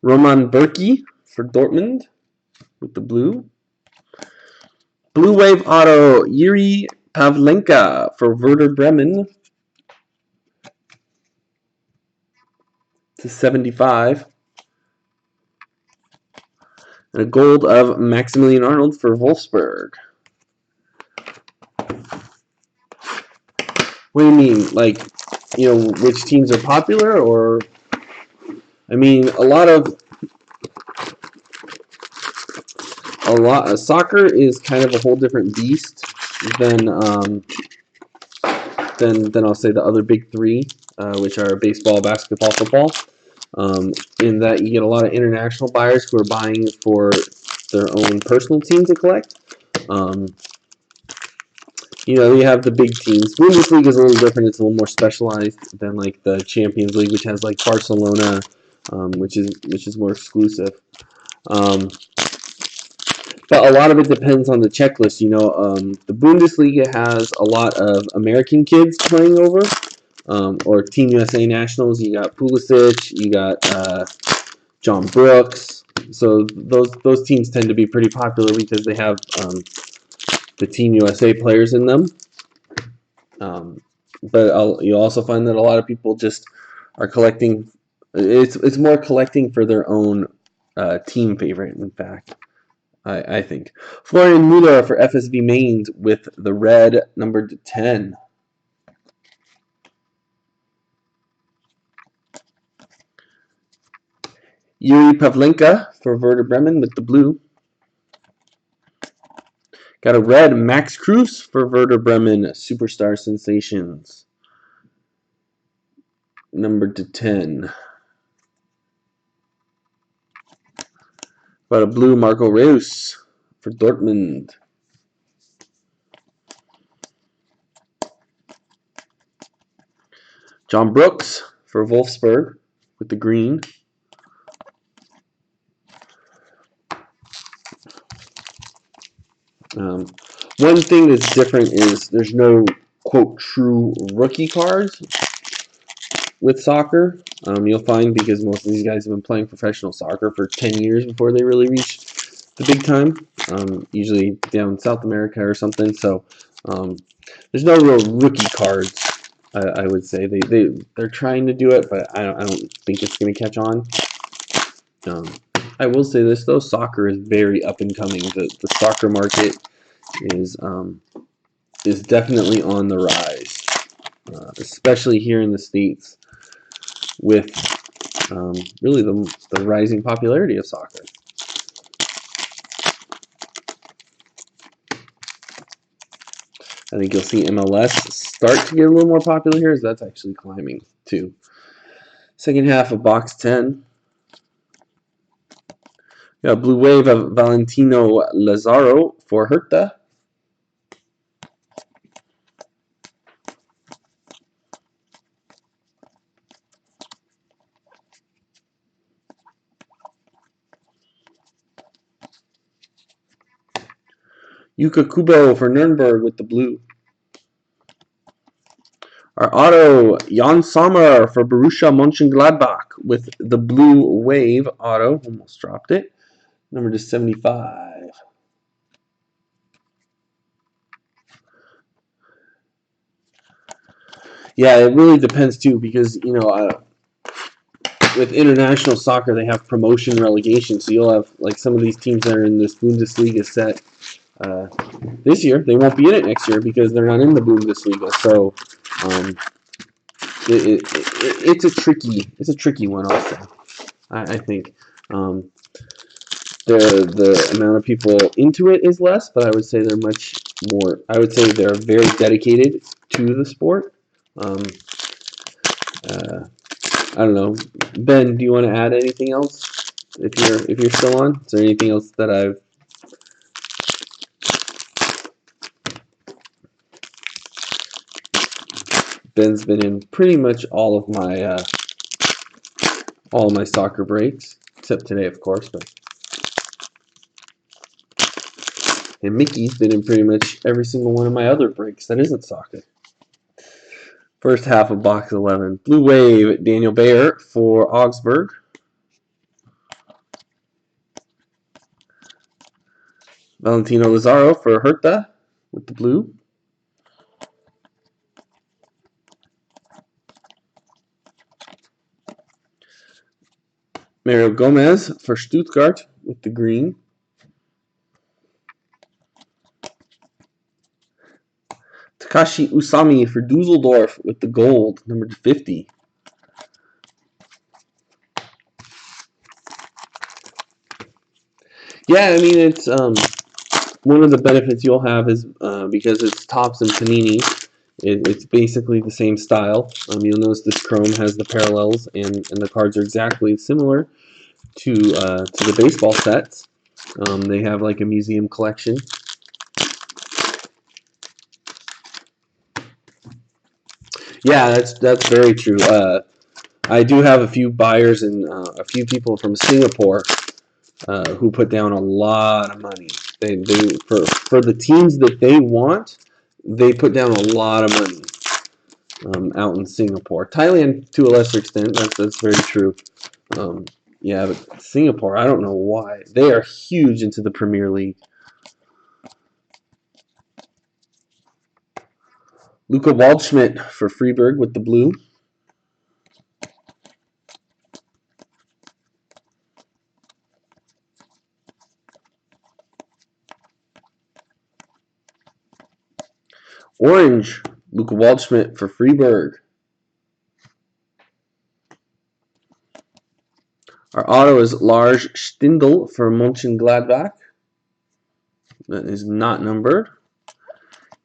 Roman Bürki for Dortmund with the blue. Blue wave auto, Yuri Pavlenka for Werder Bremen to 75. And a gold of Maximilian Arnold for Wolfsburg. What do you mean? Like, you know, which teams are popular? Or, I mean, soccer is kind of a whole different beast than I'll say the other big three, which are baseball, basketball, football. In that you get a lot of international buyers who are buying for their own personal team to collect. You know, you have the big teams. Bundesliga is a little different. It's a little more specialized than like the Champions League, which has like Barcelona, which is more exclusive. But a lot of it depends on the checklist. You know, the Bundesliga has a lot of American kids playing over. Or Team USA nationals. You got Pulisic, you got John Brooks, So those teams tend to be pretty popular because they have the Team USA players in them. But you'll also find that a lot of people just are collecting. It's more collecting for their own team favorite. In fact, I think Florian Müller for FSV Mainz with the red numbered 10. Yuri Pavlenka for Werder Bremen with the blue. Got a red Max Kruse for Werder Bremen Superstar Sensations. Numbered to 10. Got a blue Marco Reus for Dortmund. John Brooks for Wolfsburg with the green. One thing that's different is there's no, quote, true rookie cards with soccer. You'll find because most of these guys have been playing professional soccer for 10 years before they really reach the big time, usually down in South America or something. So there's no real rookie cards, I would say. They're trying to do it, but I don't think it's going to catch on. I will say this, though. Soccer is very up and coming. The soccer market is definitely on the rise, especially here in the States with really the rising popularity of soccer. I think you'll see MLS start to get a little more popular here as that's actually climbing too. Second half of box 10. Got a blue wave of Valentino Lazaro for Hertha. Yuka Kubo for Nuremberg with the blue. Our auto, Jan Sommer for Borussia Mönchengladbach with the blue wave auto. Almost dropped it. Number to 75. Yeah, it really depends too because, with international soccer, they have promotion relegation. So you'll have, like, some of these teams that are in this Bundesliga set this year. They won't be in it next year because they're not in the Bundesliga. So it's a tricky one also, I think. The amount of people into it is less, but I would say they're much more. I would say they're very dedicated to the sport. I don't know, Ben. Do you want to add anything else? If you're still on, is there anything else that I've? Ben's been in pretty much all of my soccer breaks, except today, of course. And Mickey's been in pretty much every single one of my other breaks that isn't soccer. First half of box 11. Blue wave, Daniel Bayer for Augsburg. Valentino Lazaro for Hertha with the blue. Mario Gomez for Stuttgart with the green. Takashi Usami for Dusseldorf with the gold, number 50. Yeah, I mean, it's one of the benefits you'll have is because it's Topps and Panini, it's basically the same style. You'll notice this chrome has the parallels, and the cards are exactly similar to the baseball sets. They have like a museum collection. Yeah, that's very true. I do have a few buyers and a few people from Singapore who put down a lot of money. They for the teams that they want, they put down a lot of money out in Singapore. Thailand, to a lesser extent, that's very true. Yeah, but Singapore, I don't know why. They are huge into the Premier League. Luca Waldschmidt for Freiburg with the blue. Orange, Luca Waldschmidt for Freiburg. Our auto is Lars Stindl for Mönchengladbach. That is not numbered.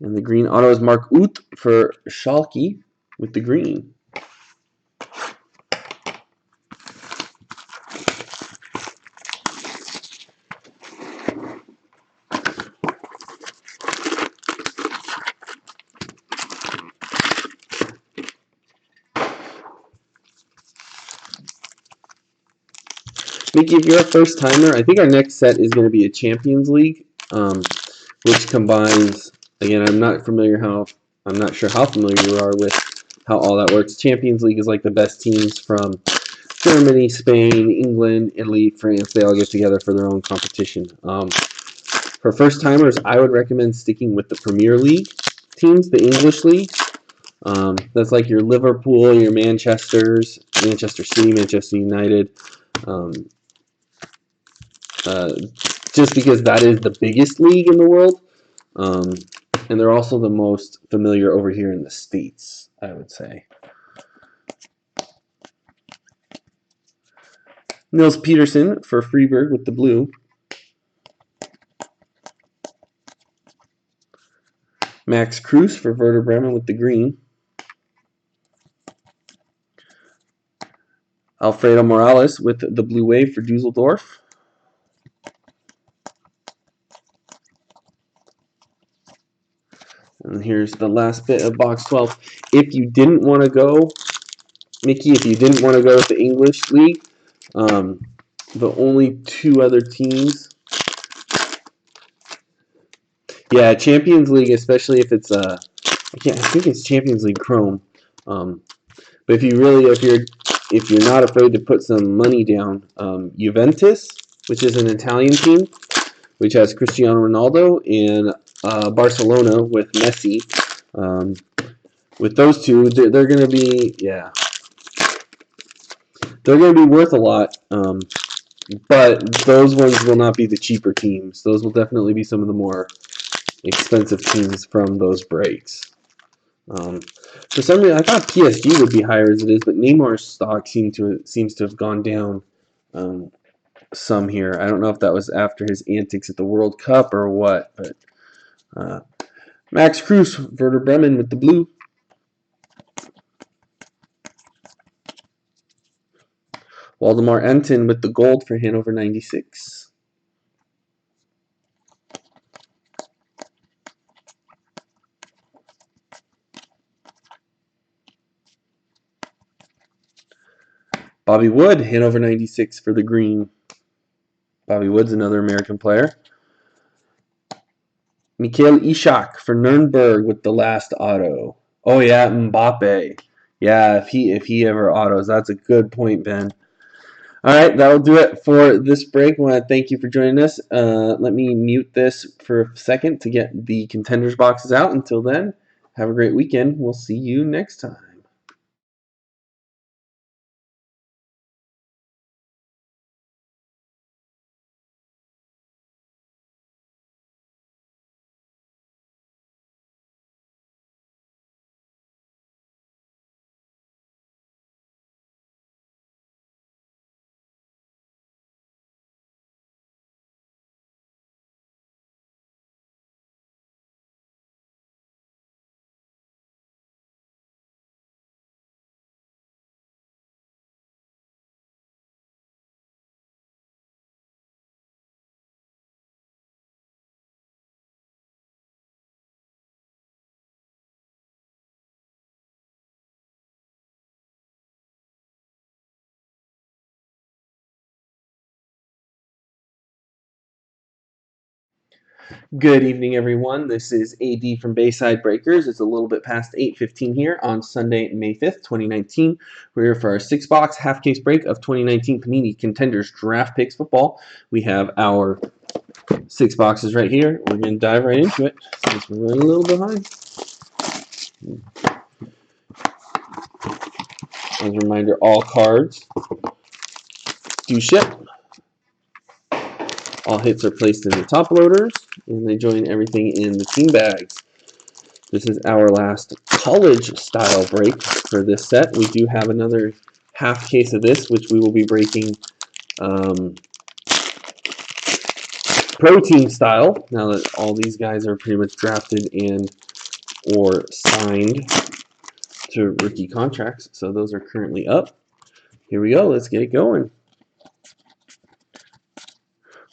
And the green auto is Mark Uth for Schalke with the green. Mickey, if you're a first timer, I think our next set is going to be a Champions League, which combines. Again, I'm not sure how familiar you are with how all that works. Champions League is like the best teams from Germany, Spain, England, Italy, France. They all get together for their own competition. For first timers, I would recommend sticking with the Premier League teams, the English leagues. That's like your Liverpool, your Manchester City, Manchester United. Just because that is the biggest league in the world. And they're also the most familiar over here in the States, I would say. Nils Peterson for Freiburg with the blue. Max Kruse for Werder Bremen with the green. Alfredo Morales with the blue wave for Dusseldorf. And here's the last bit of box 12. If you didn't want to go, Mickey, if you didn't want to go with the English league, the only two other teams. Yeah, Champions League, especially if it's I think it's Champions League Chrome. But if you're not afraid to put some money down, Juventus, which is an Italian team, which has Cristiano Ronaldo, and Barcelona with Messi. With those two, they're going to be they're going to be worth a lot. But those ones will not be the cheaper teams. Those will definitely be some of the more expensive teams from those breaks. For some reason, I thought PSG would be higher as it is, but Neymar's stock seems to have gone down some here. I don't know if that was after his antics at the World Cup or what, but Max Kruse, Werder Bremen with the blue. Waldemar Emton with the gold for Hannover 96. Bobby Wood, Hannover 96 for the green. Bobby Wood's another American player. Mikhail Ishak for Nuremberg with the last auto. Oh yeah, Mbappe. Yeah, if he ever autos, that's a good point, Ben. All right, that'll do it for this break. I want to thank you for joining us. Let me mute this for a second to get the Contenders boxes out. Until then, have a great weekend. We'll see you next time. Good evening, everyone. This is AD from Bayside Breakers. It's a little bit past 8:15 here on Sunday, May 5th, 2019. We're here for our 6-box half-case break of 2019 Panini Contenders Draft Picks Football. We have our 6 boxes right here. We're going to dive right into it since we're running a little behind. As a reminder, all cards do ship. All hits are placed in the top loaders, and they join everything in the team bags. This is our last college-style break for this set. We do have another half case of this, which we will be breaking pro team style, now that all these guys are pretty much drafted and or signed to rookie contracts. So those are currently up. Here we go. Let's get it going.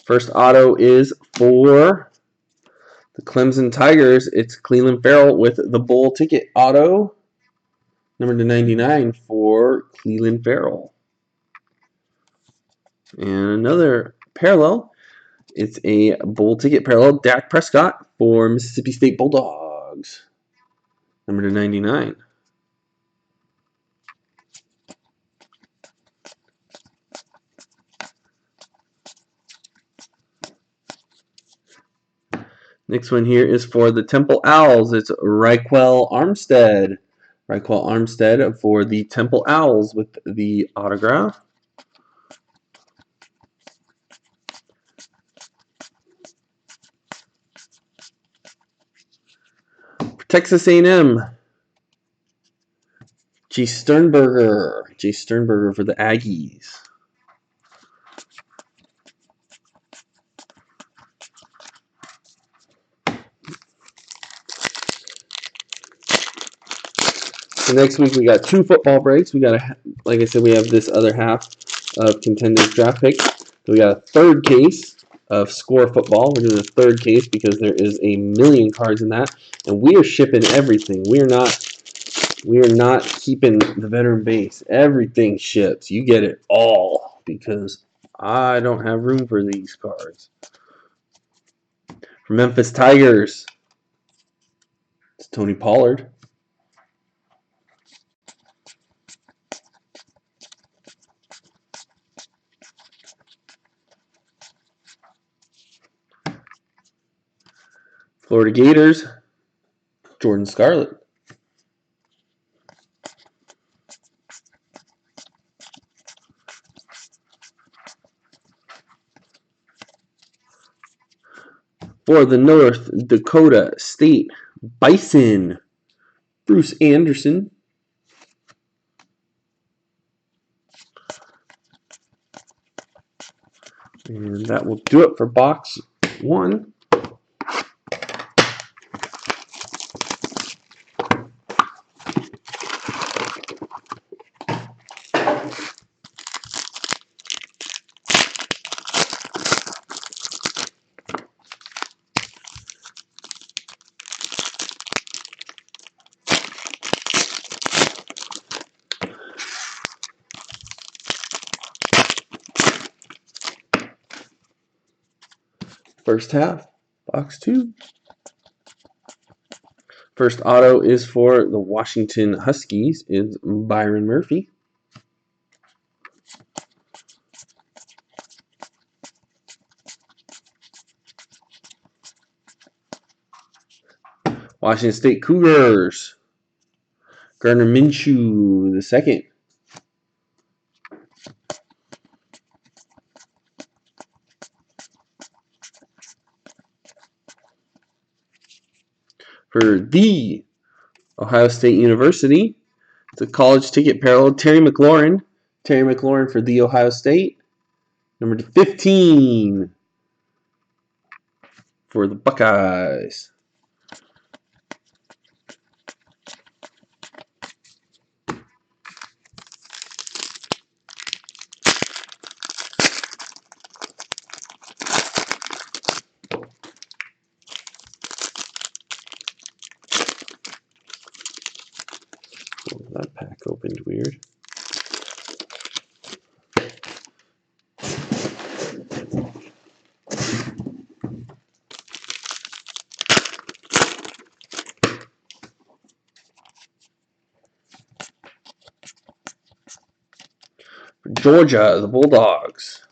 First auto is for the Clemson Tigers. It's Clelin Ferrell with the Bull ticket auto, number /99 for Clelin Ferrell. And another parallel, it's a Bull ticket parallel, Dak Prescott for Mississippi State Bulldogs, number /99. Next one here is for the Temple Owls. It's Raquel Armstead. Raquel Armstead for the Temple Owls with the autograph. For Texas A&M, Jace Sternberger. Jace Sternberger for the Aggies. So next week we got 2 football breaks. We got like I said, we have this other half of Contenders draft picks. So we got a 3rd case of Score Football. We're doing a 3rd case because there is a million cards in that, and we are shipping everything. We are not keeping the veteran base. Everything ships. You get it all because I don't have room for these cards. For Memphis Tigers, it's Tony Pollard. Florida Gators, Jordan Scarlett. For the North Dakota State Bison, Bruce Anderson. And that will do it for box 1. First half, box 2. First auto is for the Washington Huskies. Is Byron Murphy. Washington State Cougars, Gardner Minshew II. For the Ohio State University, it's a college ticket parallel, Terry McLaurin. Terry McLaurin for the Ohio State, number /15 for the Buckeyes. Oh, that pack opened weird. For Georgia, the Bulldogs.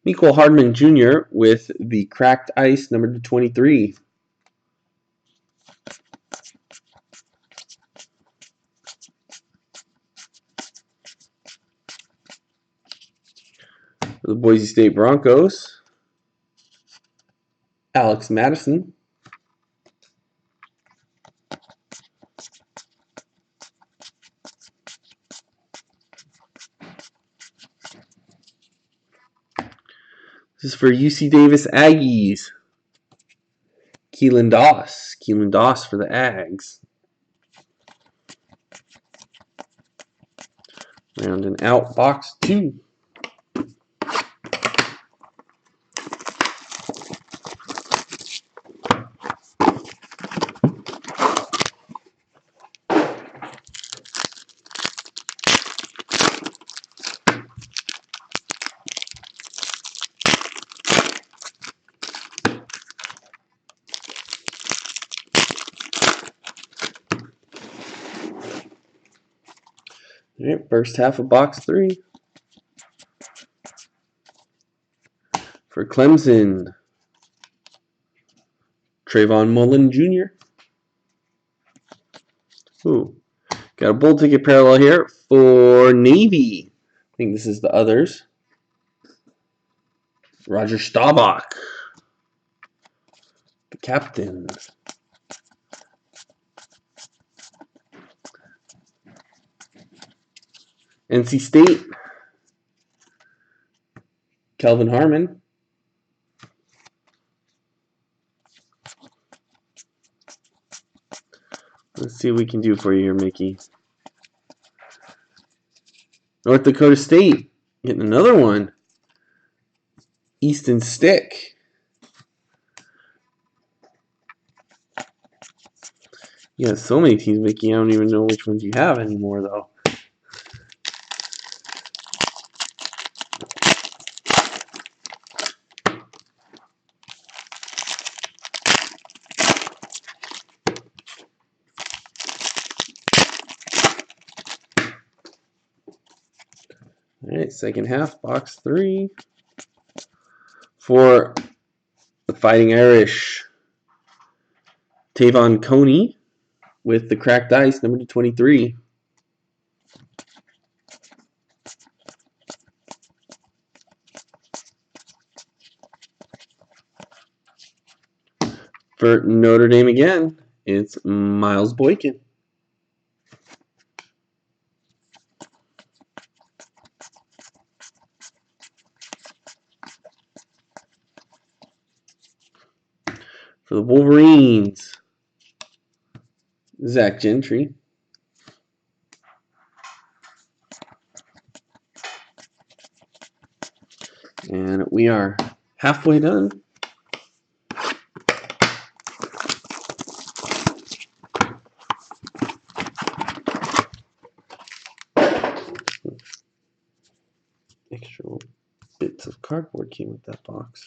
Mecole Hardman Jr. with the cracked ice, number 23. For the Boise State Broncos, Alex Madison. This is for UC Davis Aggies. Keelan Doss. Keelan Doss for the Ags. Rounding out box 2. All right, first half of box 3. For Clemson, Trayvon Mullen Jr. Ooh, got a bull ticket parallel here for Navy. I think this is the others. Roger Staubach, the captain. NC State, Kelvin Harmon. Let's see what we can do for you here, Mickey. North Dakota State, getting another one. Easton Stick. You have so many teams, Mickey. I don't even know which ones you have anymore, though. All right, second half, box 3. For the Fighting Irish, Tavon Coney with the cracked ice, number 23. For Notre Dame again, it's Miles Boykin. For the Wolverines, Zach Gentry. And we are halfway done. Extra bits of cardboard came with that box.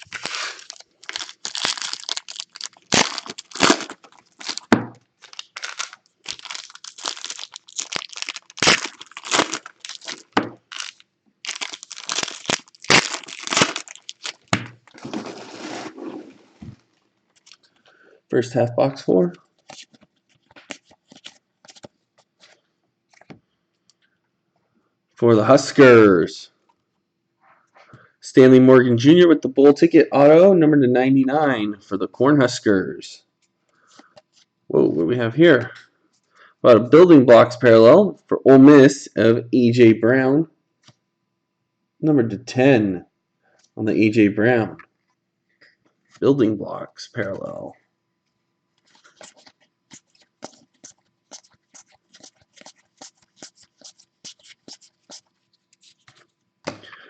First half, box 4. For the Huskers, Stanley Morgan Jr. with the bull ticket auto, number 99 for the Cornhuskers. Whoa, what do we have here? About a building blocks parallel for Ole Miss of A.J. Brown. Number 10 on the A.J. Brown. Building blocks parallel.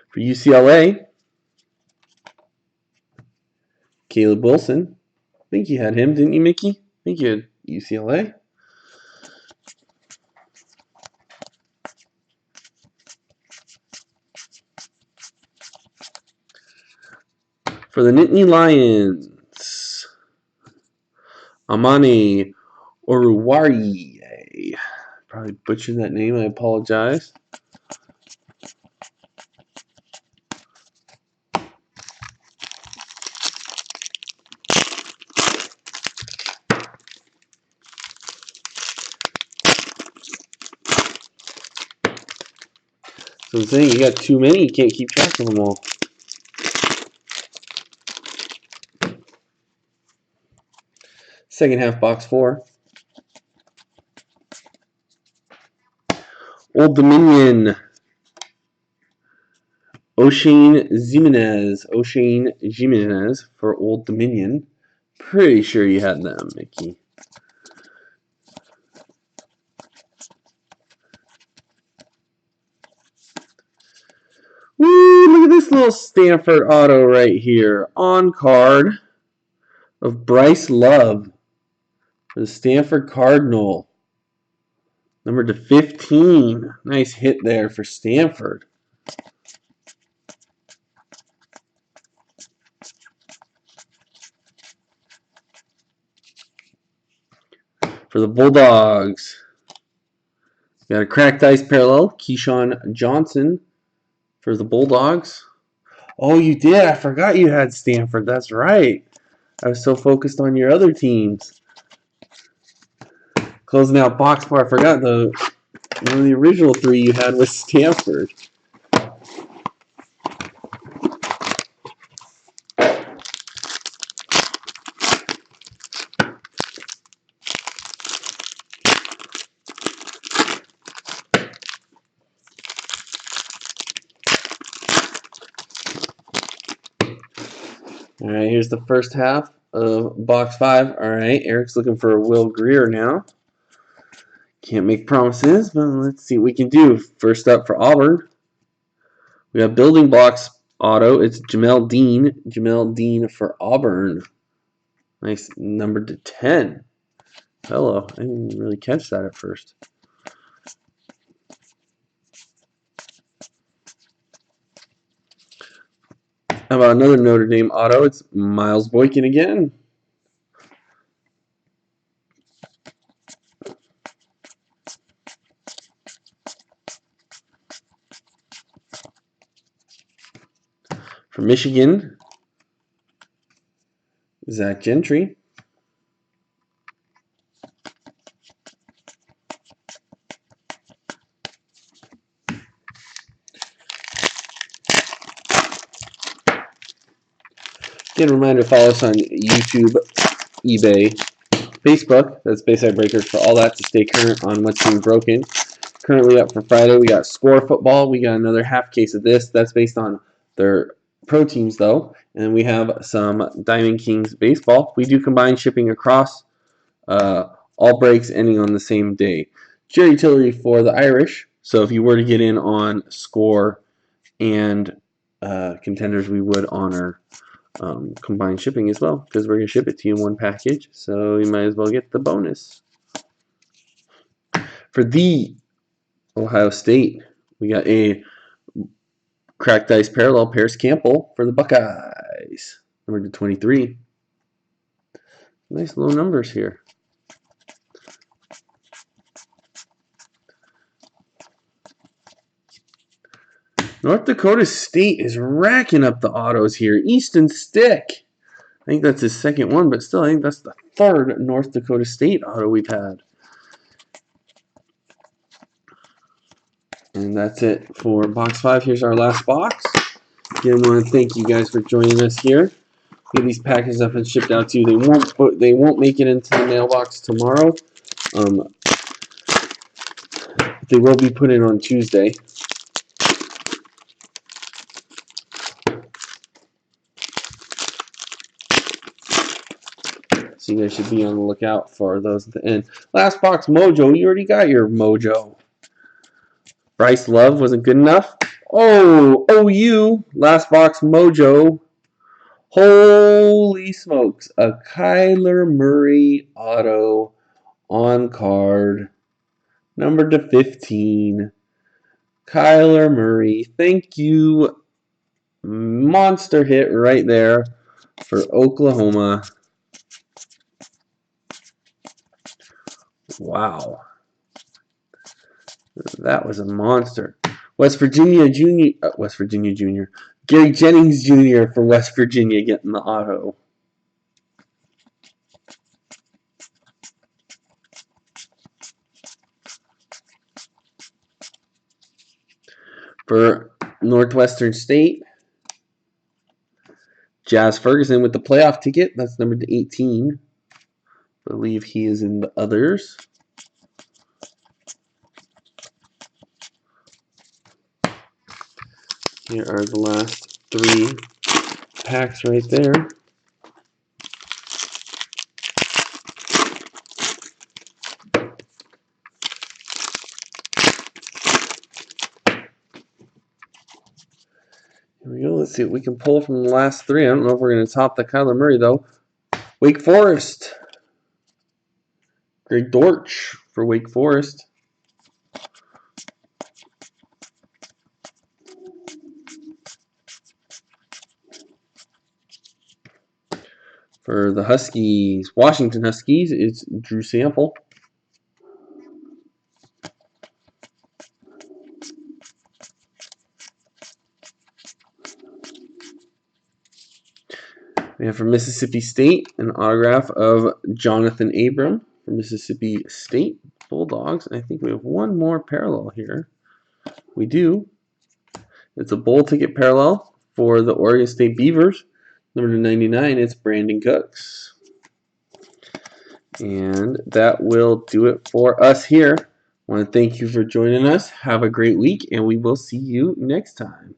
For UCLA, Caleb Wilson. I think you had him, didn't you, Mickey? I think you had UCLA. For the Nittany Lions, Amani Oruwariye. Probably butchered that name. I apologize. So I'm saying you got too many, you can't keep track of them all. Second half, box 4. Old Dominion. O'Shane Jimenez for Old Dominion. Pretty sure you had them, Mickey. Woo, look at this little Stanford auto right here. On card of Bryce Love for the Stanford Cardinal. Number to 15. Nice hit there for Stanford. For the Bulldogs, got a cracked ice parallel. Keyshawn Johnson for the Bulldogs. Oh, you did. I forgot you had Stanford. That's right. I was so focused on your other teams. Closing out box 4. I forgot one of the original 3 you had was Stanford. All right, here's the first half of box 5. All right, Eric's looking for a Will Greer now. Can't make promises, but let's see what we can do. First up for Auburn, we have Building Blocks auto. It's Jamel Dean. Jamel Dean for Auburn. Nice number to 10. Hello, I didn't really catch that at first. How about another Notre Dame auto? It's Miles Boykin again. For Michigan, Zach Gentry. Again, a reminder to follow us on YouTube, eBay, Facebook. That's Bayside Breakers for all that to stay current on what's being broken. Currently up for Friday, we got Score Football. We got another half case of this. That's based on their pro teams, though. And we have some Diamond Kings baseball. We do combine shipping across all breaks ending on the same day. Jerry Tillery for the Irish. So if you were to get in on Score and Contenders, we would honor combined shipping as well, because we're going to ship it to you in one package, so you might as well get the bonus. For the Ohio State, we got a cracked ice parallel, Paris Campbell for the Buckeyes, number 23. Nice little numbers here. North Dakota State is racking up the autos here. Easton Stick. I think that's his second one, but still, I think that's the third North Dakota State auto we've had. And that's it for box 5. Here's our last box. Again, I want to thank you guys for joining us here. Get these packages up and shipped out to you. They won't make it into the mailbox tomorrow. They will be put in on Tuesday. So you guys should be on the lookout for those at the end. Last box, Mojo. You already got your Mojo. Bryce Love wasn't good enough. Oh, OU. Last box, Mojo. Holy smokes. A Kyler Murray auto on card. Number to 15. Kyler Murray. Thank you. Monster hit right there for Oklahoma. Wow. That was a monster. West Virginia Junior. Gary Jennings Jr. for West Virginia getting the auto. For Northwestern State, Jazz Ferguson with the playoff ticket. That's number 18. I believe he is in the others. Here are the last 3 packs right there. Here we go. Let's see what we can pull from the last 3. I don't know if we're going to top the Kyler Murray, though. Wake Forest. Greg Dortch for Wake Forest. For the Huskies, Washington Huskies, it's Drew Sample. We have for Mississippi State an autograph of Jonathan Abram for Mississippi State Bulldogs. And I think we have one more parallel here. We do. It's a bowl ticket parallel for the Oregon State Beavers. Number 99, it's Brandon Cooks. And that will do it for us here. I want to thank you for joining us. Have a great week, and we will see you next time.